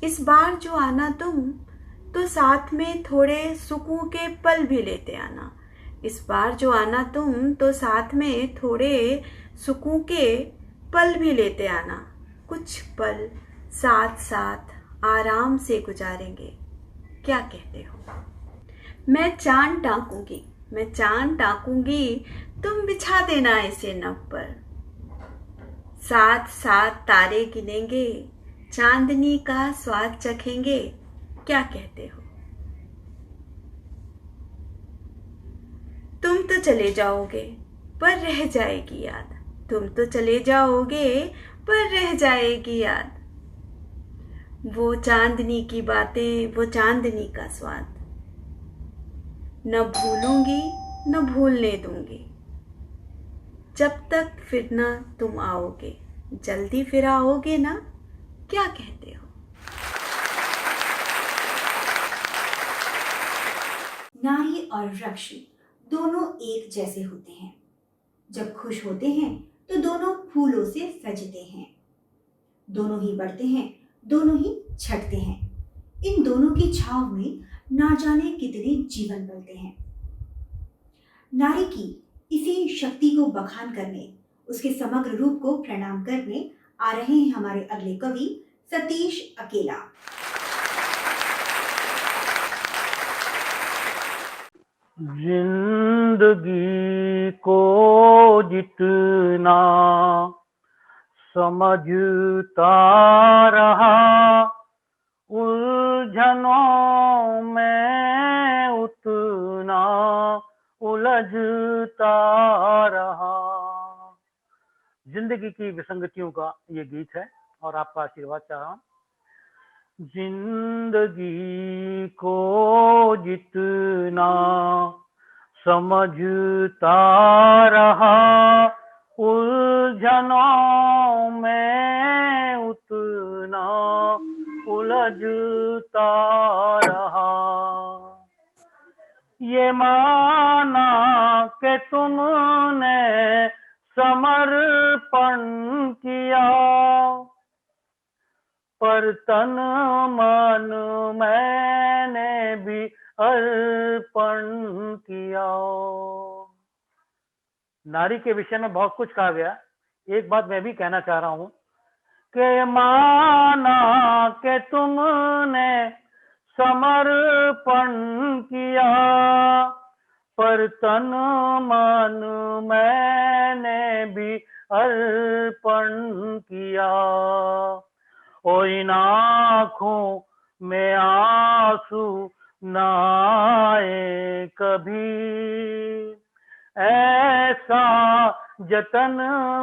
इस बार जो आना तुम तो साथ में थोड़े सुकून के पल भी लेते आना। इस बार जो आना तुम तो साथ में थोड़े सुकून के पल भी लेते आना। कुछ पल साथ साथ आराम से गुजारेंगे, क्या कहते हो? मैं चांद टाकूंगी, मैं चांद टाकूंगी, तुम बिछा देना इसे नभ पर। साथ साथ तारे गिनेंगे, चांदनी का स्वाद चखेंगे, क्या कहते हो? तुम तो चले जाओगे पर रह जाएगी याद, तुम तो चले जाओगे पर रह जाएगी याद। वो चांदनी की बातें, वो चांदनी का स्वाद, न भूलूंगी न भूलने दूंगी, जब तक फिर ना तुम आओगे। जल्दी फिर आओगे ना, क्या कहते हो? नारी और वृक्ष दोनों एक जैसे होते हैं। जब खुश होते हैं तो दोनों फूलों से सजते हैं, दोनों ही बढ़ते हैं, दोनों ही छटते हैं। इन दोनों की छाव में ना जाने कितने जीवन पलते हैं। नारी की इसी शक्ति को बखान करने, उसके समग्र रूप को प्रणाम करने आ रहे हैं हमारे अगले कवि सतीश अकेला। जिंदगी को जितना समझता रहा, उलझनों में उतना उलझता रहा। जिंदगी की विसंगतियों का ये गीत है और आपका आशीर्वाद चाह रहा हूं। जिंदगी को जितना समझता रहा, उलझनों में उतना उलझता रहा। ये माना कि तुमने समर्पण किया, पर तन मन मैंने भी अर्पण किया। नारी के विषय में बहुत कुछ कहा गया, एक बात मैं भी कहना चाह रहा हूं कि माना कि तुमने समर्पण किया, पर तन मन मैंने भी अर्पण किया। और इन आँखों में आंसू न आए कभी, ऐसा जतन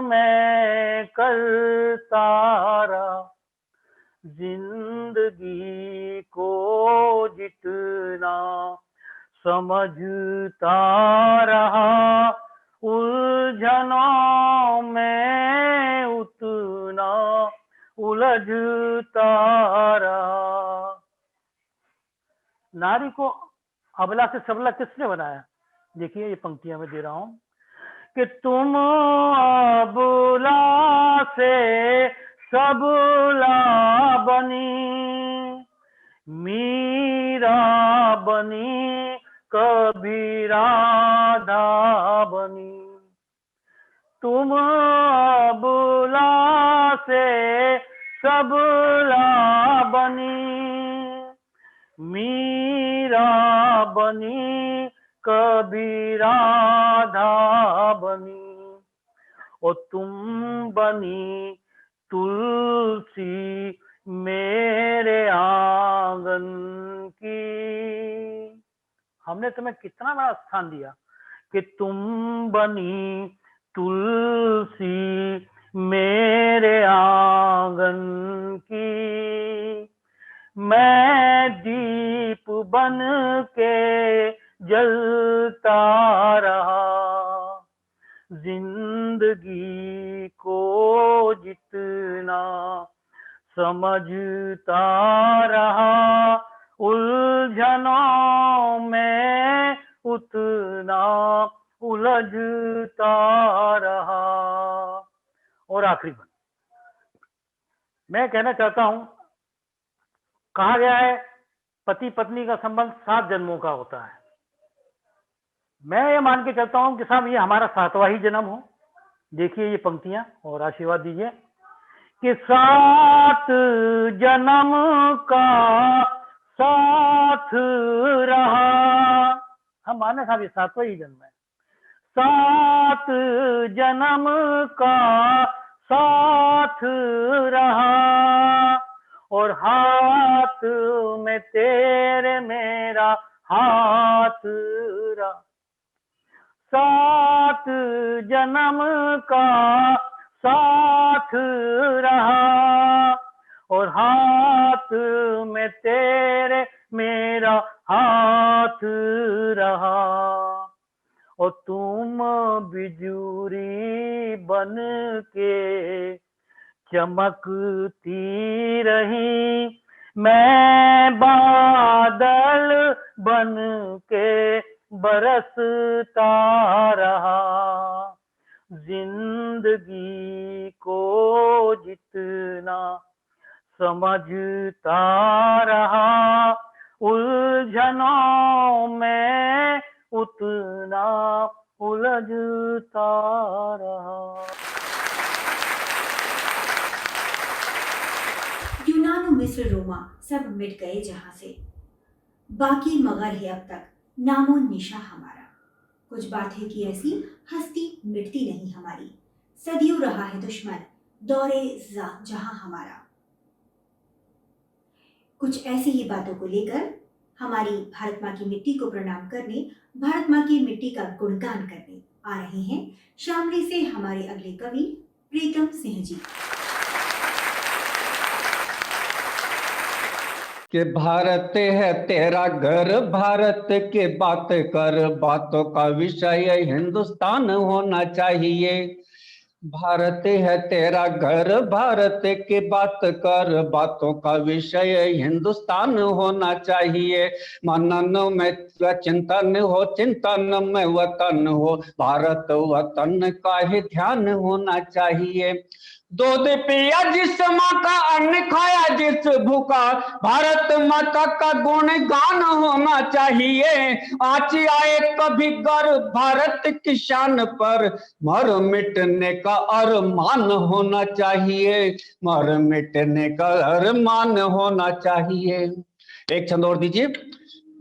मैं करता रहा। जिंदगी को जितना समझता रहा, उलझनों में उतना उलझता रहा। नारी को अबला से सबला किसने बनाया? देखिए ये पंक्तियां मैं दे रहा हूं कि तुम अबला से सबला बनी, मीरा बनी, कभी राधा बनी। तुम अबला से सबला बनी, मीरा बनी, कभी राधा बनी। और तुम बनी तुलसी मेरे आंगन की। हमने तुम्हें कितना बड़ा स्थान दिया कि तुम बनी तुलसी मेरे आंगन की। मैं दीप बन के जलता रहा। जिंदगी को जितना समझता रहा, उलझनों में उतना उलझता रहा। और आखिरी बात मैं कहना चाहता हूं, कहा गया है पति पत्नी का संबंध 7 जन्मों का होता है। मैं ये मान के चलता हूं कि साहब ये हमारा 7वां ही जन्म हो। देखिए ये पंक्तियां और आशीर्वाद दीजिए कि 7 जन्म का साथ रहा, हम माने साहब ये 7वां ही जन्म है। 7 जन्म का साथ रहा और हाथ में तेरे मेरा हाथ रहा। 7 जन्म का साथ रहा और हाथ में तेरे मेरा हाथ रहा और तुम बिजुरी बन के चमकती रही, मैं बादल बन के बरसता रहा। जिंदगी को जितना समझता रहा, उलझनों में उतना उलझता रहा। यूनान, मिस्र, रोमा सब मिट गए जहां से, बाकी मगर है अब तक नामो निशा हमारा। कुछ बातें की ऐसी हस्ती मिटती नहीं हमारी, सदियों रहा है दुश्मन दौरे जहां हमारा। कुछ ऐसी ही बातों को लेकर हमारी भारत माँ की मिट्टी को प्रणाम करने, भारत माँ की मिट्टी का गुणगान करने आ रहे हैं शामली से हमारे अगले कवि प्रीतम सिंह जी। कि भारत है तेरा घर, भारत के बात कर, बातों का विषय हिंदुस्तान होना चाहिए। भारत है तेरा घर, भारत की बात कर, बातों का विषय हिंदुस्तान होना चाहिए। मनन में चिंतन हो, चिंतन में वतन हो, भारत वतन का ही ध्यान होना चाहिए। दूध पिया जिस माँ का, अन्न खाया जिस भूखा, भारत माता का गुणगान होना चाहिए। आँच आए कभी गर्व भारत की शान पर, मर मिटने का अरमान होना चाहिए, मर मिटने का अरमान होना चाहिए। एक छंद और दीजिए,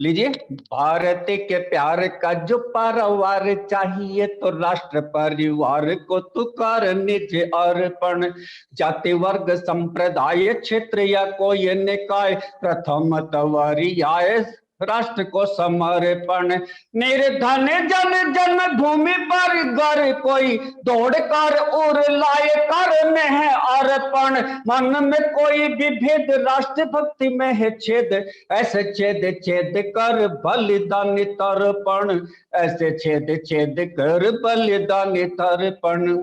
लीजिए। भारत के प्यार का जो पारावार चाहिए, तो राष्ट्र परिवार को तू कर निज अर्पण। जाति वर्ग संप्रदाय क्षेत्र या कोई निकाय, प्रथम तवरियाए राष्ट्र को समर्पण। निर्धन जन जन्म भूमि पर घर कोई, दौड़ कर और लाए करने है अर्पण। मन में कोई भी भेद राष्ट्र भक्ति में है छेद, ऐसे छेद छेद कर बलिदानी तर्पण, ऐसे छेद छेद कर बलिदानी तर्पण।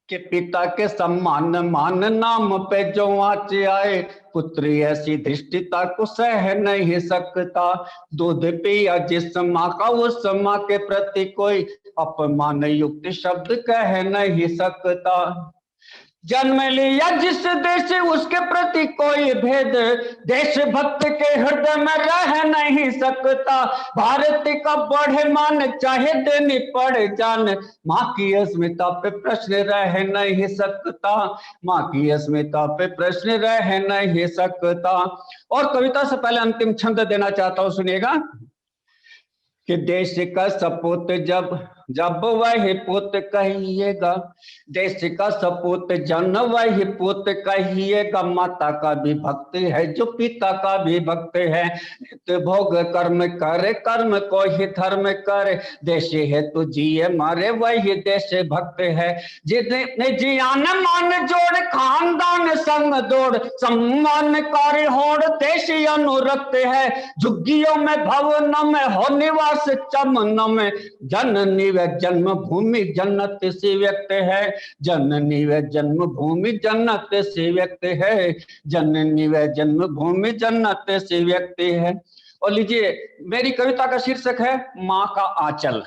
कि पिता के सम्मान मान नाम पे जो आँच आए, पुत्री ऐसी धृष्टता को सह नहीं सकता। दूध पिया जिस माँ का, उस माँ के प्रति कोई अपमान युक्त शब्द कह नहीं सकता। जन्म लिया जिस देश उसके प्रति कोई भेद, देशभक्त के हृदय में रह नहीं सकता। भारत का बढ़े मान चाहे देनी पड़े जान, माँ की अस्मिता पे प्रश्न रह नहीं सकता, माँ की अस्मिता पे प्रश्न रह नहीं सकता। और कविता से पहले अंतिम छंद देना चाहता हूं, सुनिएगा। कि देश का सपूत जब जब वही पुत कहिएगा, देश का सपूत जन वही पुत कहिएगा। माता का भी भक्त है जो पिता का भी भक्त है, नित्य भोग कर्म करे, कर्म को ही धर्म करे। देश है तो जिए मारे वही देश भक्त है, जितने जियान मान जोड़, खानदान संग दौड़, सम्मान कार्य होड़, देश अनुरक्त है। झुग्गियों में भवन में हो निवास चमन में, जननी व जन्मभूमि जन्नत से व्यक्त है, जननी व जन्मभूमि जन्नत से व्यक्त है, जननी व जन्मभूमि जन्नत से व्यक्त है। और लीजिए, मेरी कविता का शीर्षक है माँ का आंचल।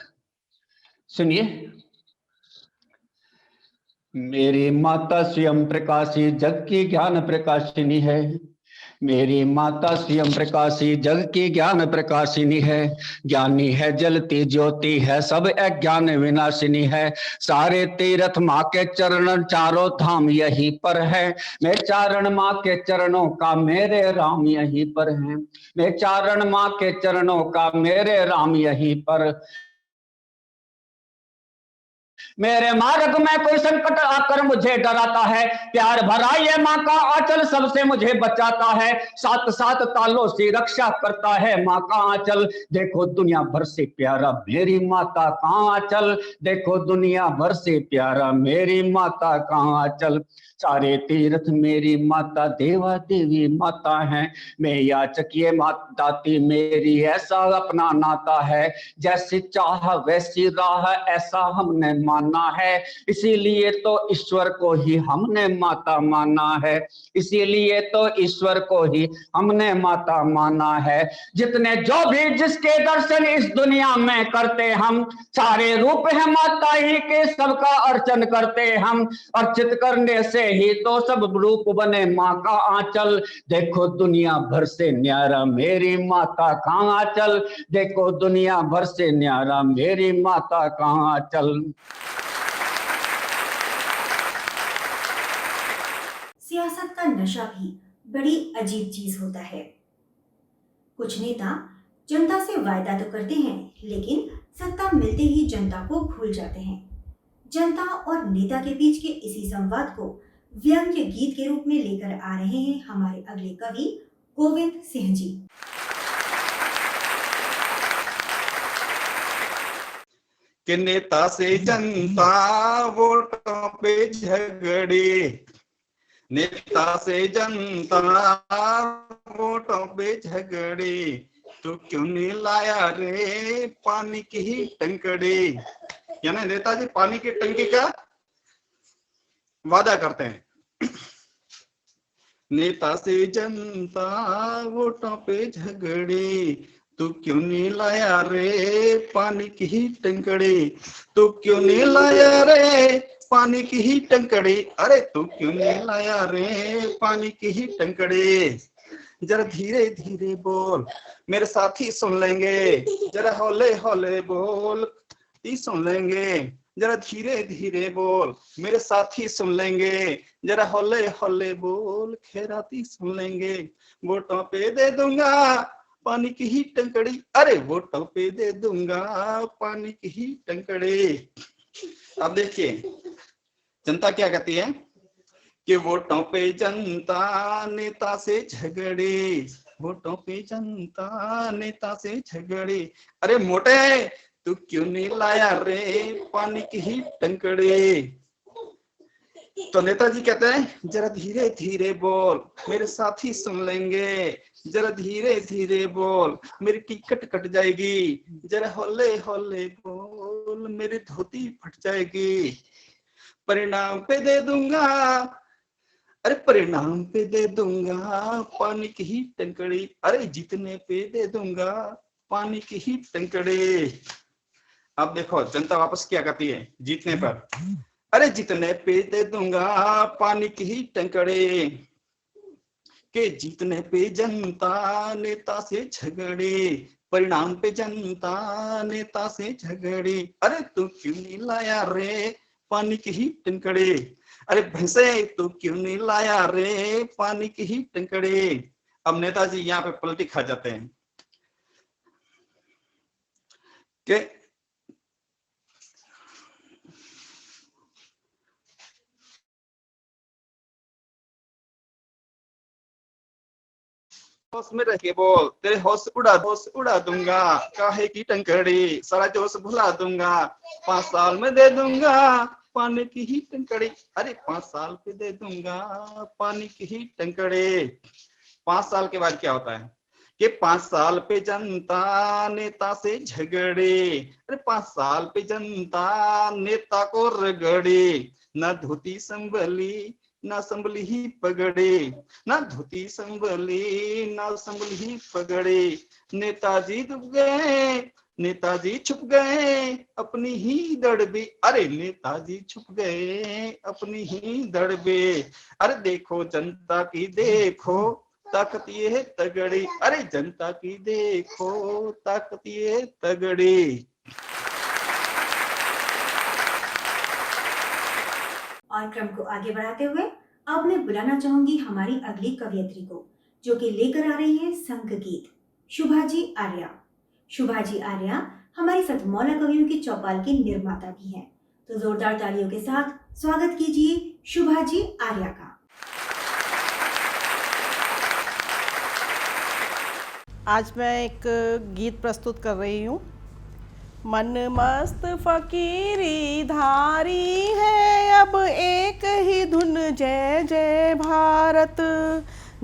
सुनिए। मेरी माता स्वयं प्रकाशी जग की ज्ञान प्रकाशिनी है, मेरी माता स्वयं प्रकाशी जग की ज्ञान प्रकाशिनी है, ज्ञानी है जलती ज्योति है, सब अज्ञान विनाशिनी है। सारे तीर्थ माँ के चरण चारों धाम यहीं पर है, मैं चारण माँ के चरणों का मेरे राम यहीं पर है, मैं चारण माँ के चरणों का मेरे राम यहीं पर। मेरे मार्ग में कोई संकट आकर मुझे डराता है, प्यार भरा ये माँ का आंचल सबसे मुझे बचाता है, सात सात तालों से रक्षा करता है माँ का आंचल। देखो दुनिया भर से प्यारा मेरी माता का आंचल, देखो दुनिया भर से प्यारा मेरी माता का आंचल। सारे तीर्थ मेरी माता देवा देवी माता है, मैं याचक ये माता दाती मेरी, ऐसा अपना नाता है, जैसी चाह वैसी राह ऐसा हमने माना है, इसीलिए तो ईश्वर को ही हमने माता माना है, इसीलिए तो ईश्वर को ही हमने माता माना है। जितने जो भी जिसके दर्शन इस दुनिया में करते हम, सारे रूप है माता ही के, सबका अर्चन करते हम, अर्चित करने से ही तो सब रूप बने माँ का आंचल। देखो दुनिया भर से न्यारा मेरी माता का आंचल, देखो दुनिया भर से न्यारा मेरी माता का आंचल। सियासत का नशा भी बड़ी अजीब चीज होता है। कुछ नेता जनता से वायदा तो करते हैं, लेकिन सत्ता मिलते ही जनता को भूल जाते हैं। जनता और नेता के बीच के इसी संवाद को व्यंग्य गीत के रूप में लेकर आ रहे हैं हमारे अगले कवि गोविंद सिंह जी। कि नेता से जनता वोटों पे झगड़े, नेता से जनता वोटों पे झगड़े, तो क्यों नहीं लाया रे पानी की ही टंकड़े। यानी नेताजी पानी की टंकी का वादा करते हैं। नेता से जनता वोटों पे झगड़े, तू क्यों नहीं लाया रे पानी की ही टंकड़े, तू क्यों नहीं लाया रे पानी की ही टंकड़े, अरे तू क्यों नहीं लाया रे पानी की ही टंकड़े। जरा धीरे धीरे बोल मेरे साथी सुन लेंगे, जरा हौले हौले बोल ई सुन लेंगे, जरा धीरे धीरे बोल मेरे साथी सुन लेंगे, जरा हौले हौले बोल खैराती सुन लेंगे। वोटों पे दे दूंगा पानी की ही टंकड़ी, अरे वोटों पे दे दूंगा पानी की ही टंकड़ी। अब देखिए जनता क्या कहती है कि वोटों पे जनता नेता से झगड़े, वोटों पे जनता नेता से झगड़े, अरे मोटे तू क्यों नहीं लाया रे पानी की ही टंकड़े। तो नेताजी कहते हैं जरा धीरे धीरे बोल मेरे साथी सुन लेंगे, जरा धीरे धीरे बोल मेरी टिकट कट जाएगी, जरा हौले हौले बोल मेरी धोती फट जाएगी। परिणाम पे दे दूंगा, अरे परिणाम पे दे दूंगा पानी की ही टंकड़ी, अरे जीतने पे दे दूंगा पानी की ही टंकड़ी। अब देखो जनता वापस क्या कहती है जीतने पर, अरे जीतने पे दे दूंगा पानी की ही टंकड़े, के जीतने पे जनता नेता से झगड़े, परिणाम पे जनता नेता से झगड़े, अरे तू क्यों नहीं लाया रे पानी की ही टंकड़े, अरे भैंसे तू क्यों नहीं लाया रे पानी की ही टंकड़े। अब नेताजी यहाँ पे पलटी खा जाते हैं कि होश में रह के बोल तेरे होश उड़ा दूंगा, काहे की टंकड़ी सारा जोश भुला दूंगा, 5 साल में दे दूंगा पानी की ही टंकड़ी, अरे 5 साल पे दे दूंगा पानी की ही टंकड़ी। 5 साल के बाद क्या होता है कि 5 साल पे जनता नेता से झगड़े, अरे 5 साल पे जनता नेता को रगड़े, न धोती संभली ना संभली ही पगड़े, ना धोती संभली ना संभली ही पगड़े। नेताजी डूब गए, नेताजी छुप गए अपनी ही दड़बे, अरे नेताजी छुप गए अपनी ही दड़बे। अरे देखो जनता की देखो ताकत ये है तगड़ी, अरे जनता की देखो ताकत ये है तगड़ी। और क्रम को आगे बढ़ाते हुए अब मैं बुलाना चाहूंगी हमारी अगली कवियत्री को, जो कि लेकर आ रही है संघ गीत शुभाजी आर्या। शुभाजी आर्या हमारी सतमौला कवियों की चौपाल की निर्माता भी हैं। तो जोरदार तालियों के साथ स्वागत कीजिए शुभाजी आर्या का। आज मैं एक गीत प्रस्तुत कर रही हूँ। मन मस्त फकीरी धारी है, अब एक ही धुन जय जय भारत,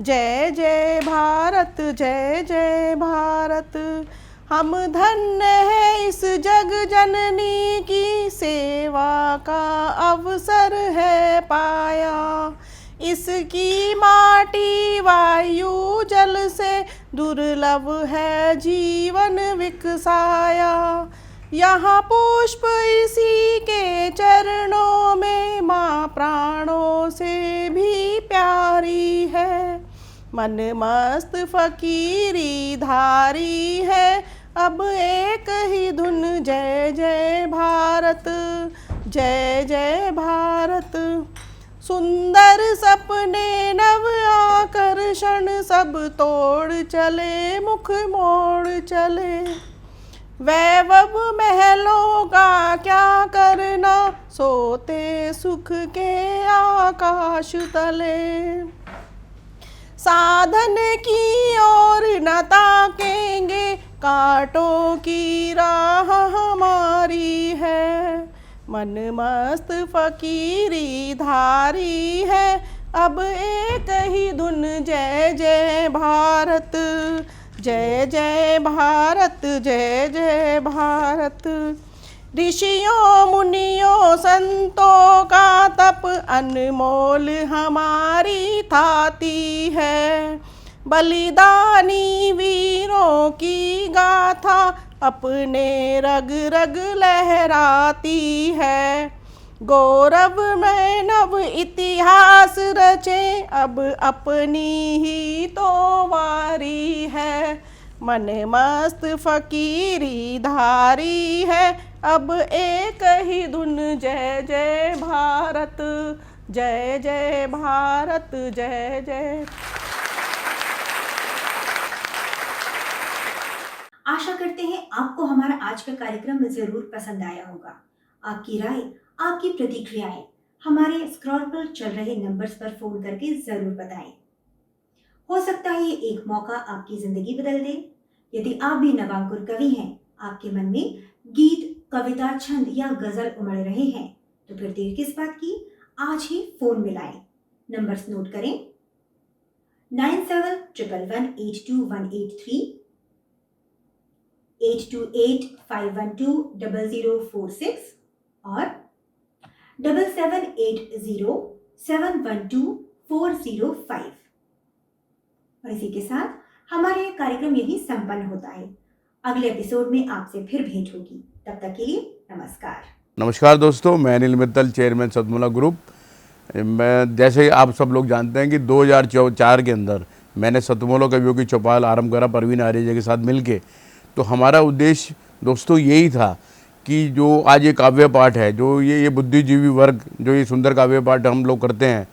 जय जय भारत, जय जय भारत। हम धन्य है इस जग जननी की सेवा का अवसर है पाया, इसकी माटी वायु जल से दुर्लभ है जीवन विकसाया। यहाँ पुष्प इसी के चरणों में माँ प्राणों से भी प्यारी है। मन मस्त फकीरी धारी है, अब एक ही धुन जय जय भारत, जय जय भारत। सुंदर सपने नव आकर्षण सब तोड़ चले, मुख मोड़ चले। वैभव महलों का क्या करना, सोते सुख के आकाश तले। साधन की ओर न ताकेंगे, कांटों की राह हमारी है। मन मस्त फकीरी धारी है, अब एक ही धुन जय जय भारत, जय जय भारत, जय जय भारत। ऋषियों मुनियों संतों का तप अनमोल हमारी थाती है। बलिदानी वीरों की गाथा अपने रग रग लहराती है। गौरव में नव इतिहास रचे, अब अपनी ही तो वारी है। मन मस्त फकीरी धारी है, अब एक ही धुन जय जय भारत, जय जय भारत, जय जय। आशा करते हैं आपको हमारा आज का कार्यक्रम जरूर पसंद आया होगा। आपकी राय, आपकी प्रतिक्रियाएं हमारे स्क्रॉल पर चल रहे नंबर्स पर फोन करके जरूर बताएं। हो सकता है ये एक मौका आपकी जिंदगी बदल दे। यदि आप भी नवांकुर कवि हैं, आपके मन में गीत, कविता, छंद या गजल उमड़ रहे हैं, तो फिर देर किस बात की, आज ही फोन मिलाएं। नंबर्स नोट करें 9711182183, 8285120046 और 7780712405। और इसी के साथ हमारा यह कार्यक्रम यही संपन्न होता है। अगले एपिसोड में आपसे फिर भेंट होगी। तब तक के लिए नमस्कार। नमस्कार दोस्तों, मैं अनिल मित्तल, चेयरमैन सतमौला ग्रुप। मैं जैसे आप सब लोग जानते हैं कि 2004 के अंदर मैंने सतमौला कवियों की चौपाल आरंभ करा परवीन आर्य के साथ मिलके। तो हमारा उद्देश्य दोस्तों यही था कि जो आज ये काव्य पाठ है, जो ये बुद्धिजीवी वर्ग जो ये सुंदर काव्य पाठ हम लोग करते हैं,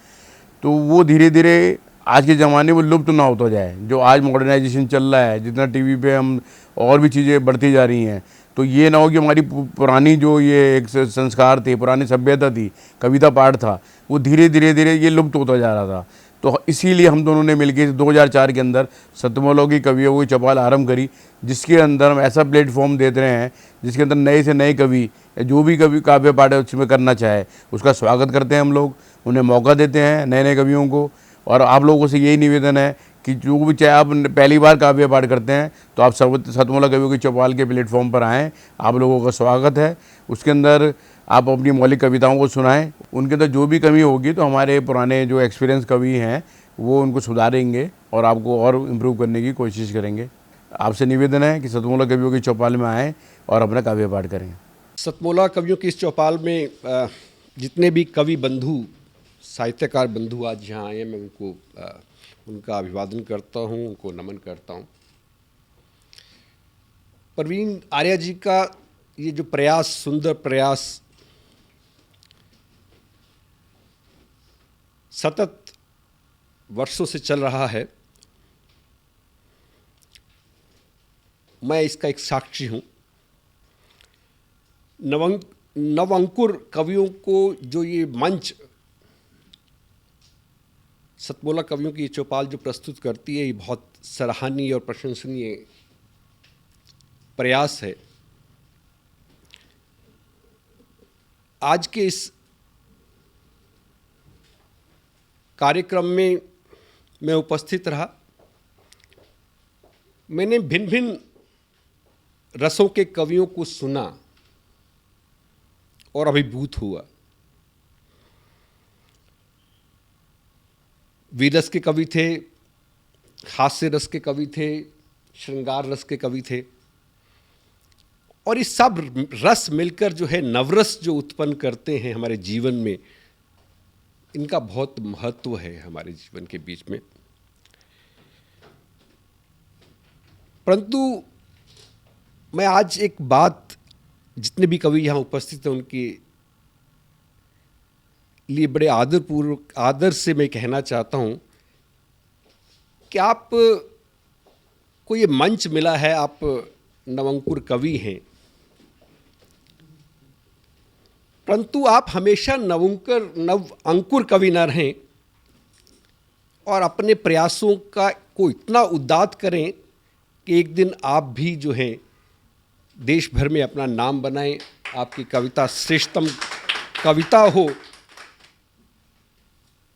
तो वो धीरे धीरे आज के ज़माने में लुप्त ना होता जाए। जो आज मॉडर्नाइजेशन चल रहा है, जितना टीवी पे हम और भी चीज़ें बढ़ती जा रही हैं, तो ये ना हो कि हमारी पुरानी जो ये एक संस्कार थे, पुरानी सभ्यता थी, कविता पाठ था, वो धीरे धीरे ये लुप्त होता जा रहा था। तो इसीलिए हम दोनों ने मिलकर 2004 के अंदर सतमौला की कवियों की चौपाल आरंभ करी, जिसके अंदर हम ऐसा प्लेटफॉर्म देते रहे हैं जिसके अंदर नए से नए कवि, जो भी कवि काव्य पाठ है उसमें करना चाहे उसका स्वागत करते हैं हम लोग, उन्हें मौका देते हैं नए नए कवियों को। और आप लोगों से यही निवेदन है कि जो भी चाहे आप पहली बार काव्य पाठ करते हैं तो आप सतमौला कवियों की चौपाल के प्लेटफॉर्म पर आएँ, आप लोगों का स्वागत है। उसके अंदर आप अपनी मौलिक कविताओं को सुनाएं, उनके अंदर जो भी कमी होगी तो हमारे पुराने जो एक्सपीरियंस कवि हैं वो उनको सुधारेंगे और आपको और इम्प्रूव करने की कोशिश करेंगे। आपसे निवेदन है कि सतमौला कवियों की चौपाल में आएँ और अपना काव्य पाठ करें। सतमौला कवियों की इस चौपाल में जितने भी कवि बंधु, साहित्यकार बंधु आज यहाँ आए हैं, मैं उनको उनका अभिवादन करता हूँ, उनको नमन करता हूँ। प्रवीण आर्या जी का ये जो प्रयास, सुंदर प्रयास सतत वर्षों से चल रहा है, मैं इसका एक साक्षी हूँ। नवअंकुर कवियों को जो ये मंच सतमोला कवियों की चौपाल जो प्रस्तुत करती है, ये बहुत सराहनीय और प्रशंसनीय प्रयास है। आज के इस कार्यक्रम में मैं उपस्थित रहा। मैंने भिन्न भिन्न रसों के कवियों को सुना और अभिभूत हुआ। वीरस के कवि थे, हास्य रस के कवि थे, श्रृंगार रस के कवि थे, और ये सब रस मिलकर जो है नवरस जो उत्पन्न करते हैं हमारे जीवन में, इनका बहुत महत्व है हमारे जीवन के बीच में। परंतु मैं आज एक बात, जितने भी कवि यहाँ उपस्थित हैं उनके लिए बड़े आदर से मैं कहना चाहता हूँ कि आप को ये मंच मिला है, आप नवअंकुर कवि हैं, परंतु आप हमेशा नवअंकुर कवि न रहें और अपने प्रयासों को इतना उद्दात करें कि एक दिन आप भी जो हैं देश भर में अपना नाम बनाएं, आपकी कविता श्रेष्ठतम कविता हो,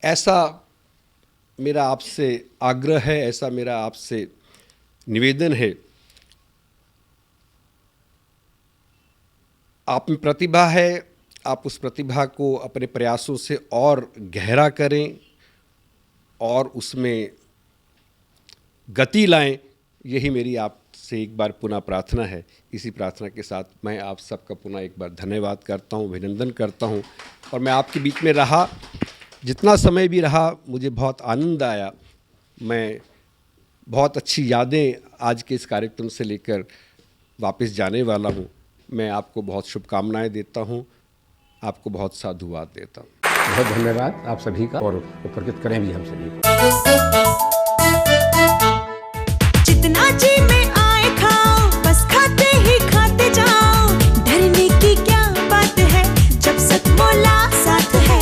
ऐसा मेरा आपसे आग्रह है, ऐसा मेरा आपसे निवेदन है। आप में प्रतिभा है, आप उस प्रतिभा को अपने प्रयासों से और गहरा करें और उसमें गति लाएं, यही मेरी आपसे एक बार पुनः प्रार्थना है। इसी प्रार्थना के साथ मैं आप सबका पुनः एक बार धन्यवाद करता हूं, अभिनंदन करता हूं। और मैं आपके बीच में रहा, जितना समय भी रहा, मुझे बहुत आनंद आया। मैं बहुत अच्छी यादें आज के इस कार्यक्रम से लेकर वापस जाने वाला हूं। मैं आपको बहुत शुभकामनाएं देता हूं, आपको बहुत साधुवाद देता हूं। बहुत धन्यवाद आप सभी का, और उपकृत करें भी हम सभी को। जितना जी में आए खाओ, बस खाते ही खाते जाओ। डरने की क्या बात है जब सतमोला साथ है।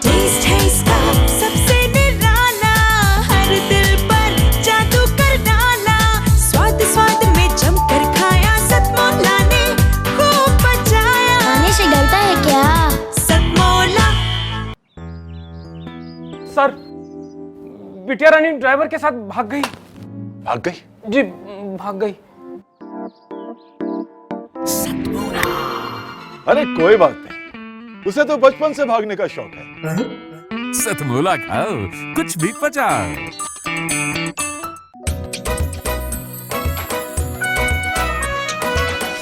टेस्ट है इसका सबसे निराला, हर दिल पर जादू कर डाला। स्वाद स्वाद में जमकर खाया, सतमोला ने खूब बचाया। खाने से गलता है क्या? सतमोला। सर, बिटिया रानी ड्राइवर के साथ भाग गई। भाग गई? जी, भाग गई। अरे कोई बात नहीं, उसे तो बचपन से भागने का शौक है। सतमोला खाओ, कुछ भी पचाओ।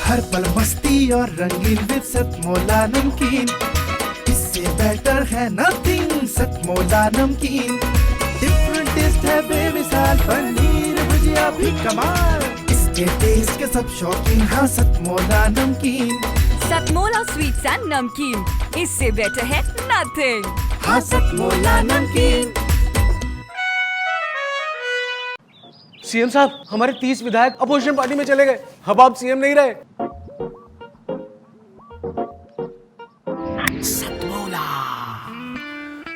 हर पल मस्ती और रंगीन विद सतमोला नमकीन, इससे बेटर है नथिंग। सतमोला नमकीन डिफरेंट टेस्ट है बेमिसाल, पनीर भुजिया भी कमाल। इसके टेस्ट के सब शौकीन, हाँ सतमोला नमकीन। सतमोला स्वीट्स एंड नमकीन, इससे बेटर है नथिंग। हाँ सतमोला नमकीन। सीएम साहब, हमारे 30 विधायक अपोजिशन पार्टी में चले गए। अब आप सीएम नहीं रहे।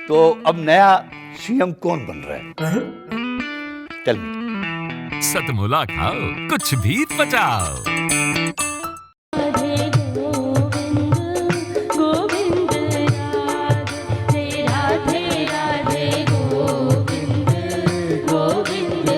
तो अब नया सीएम कौन बन रहा है? चल सतमोला खाओ, कुछ भी पचाओ।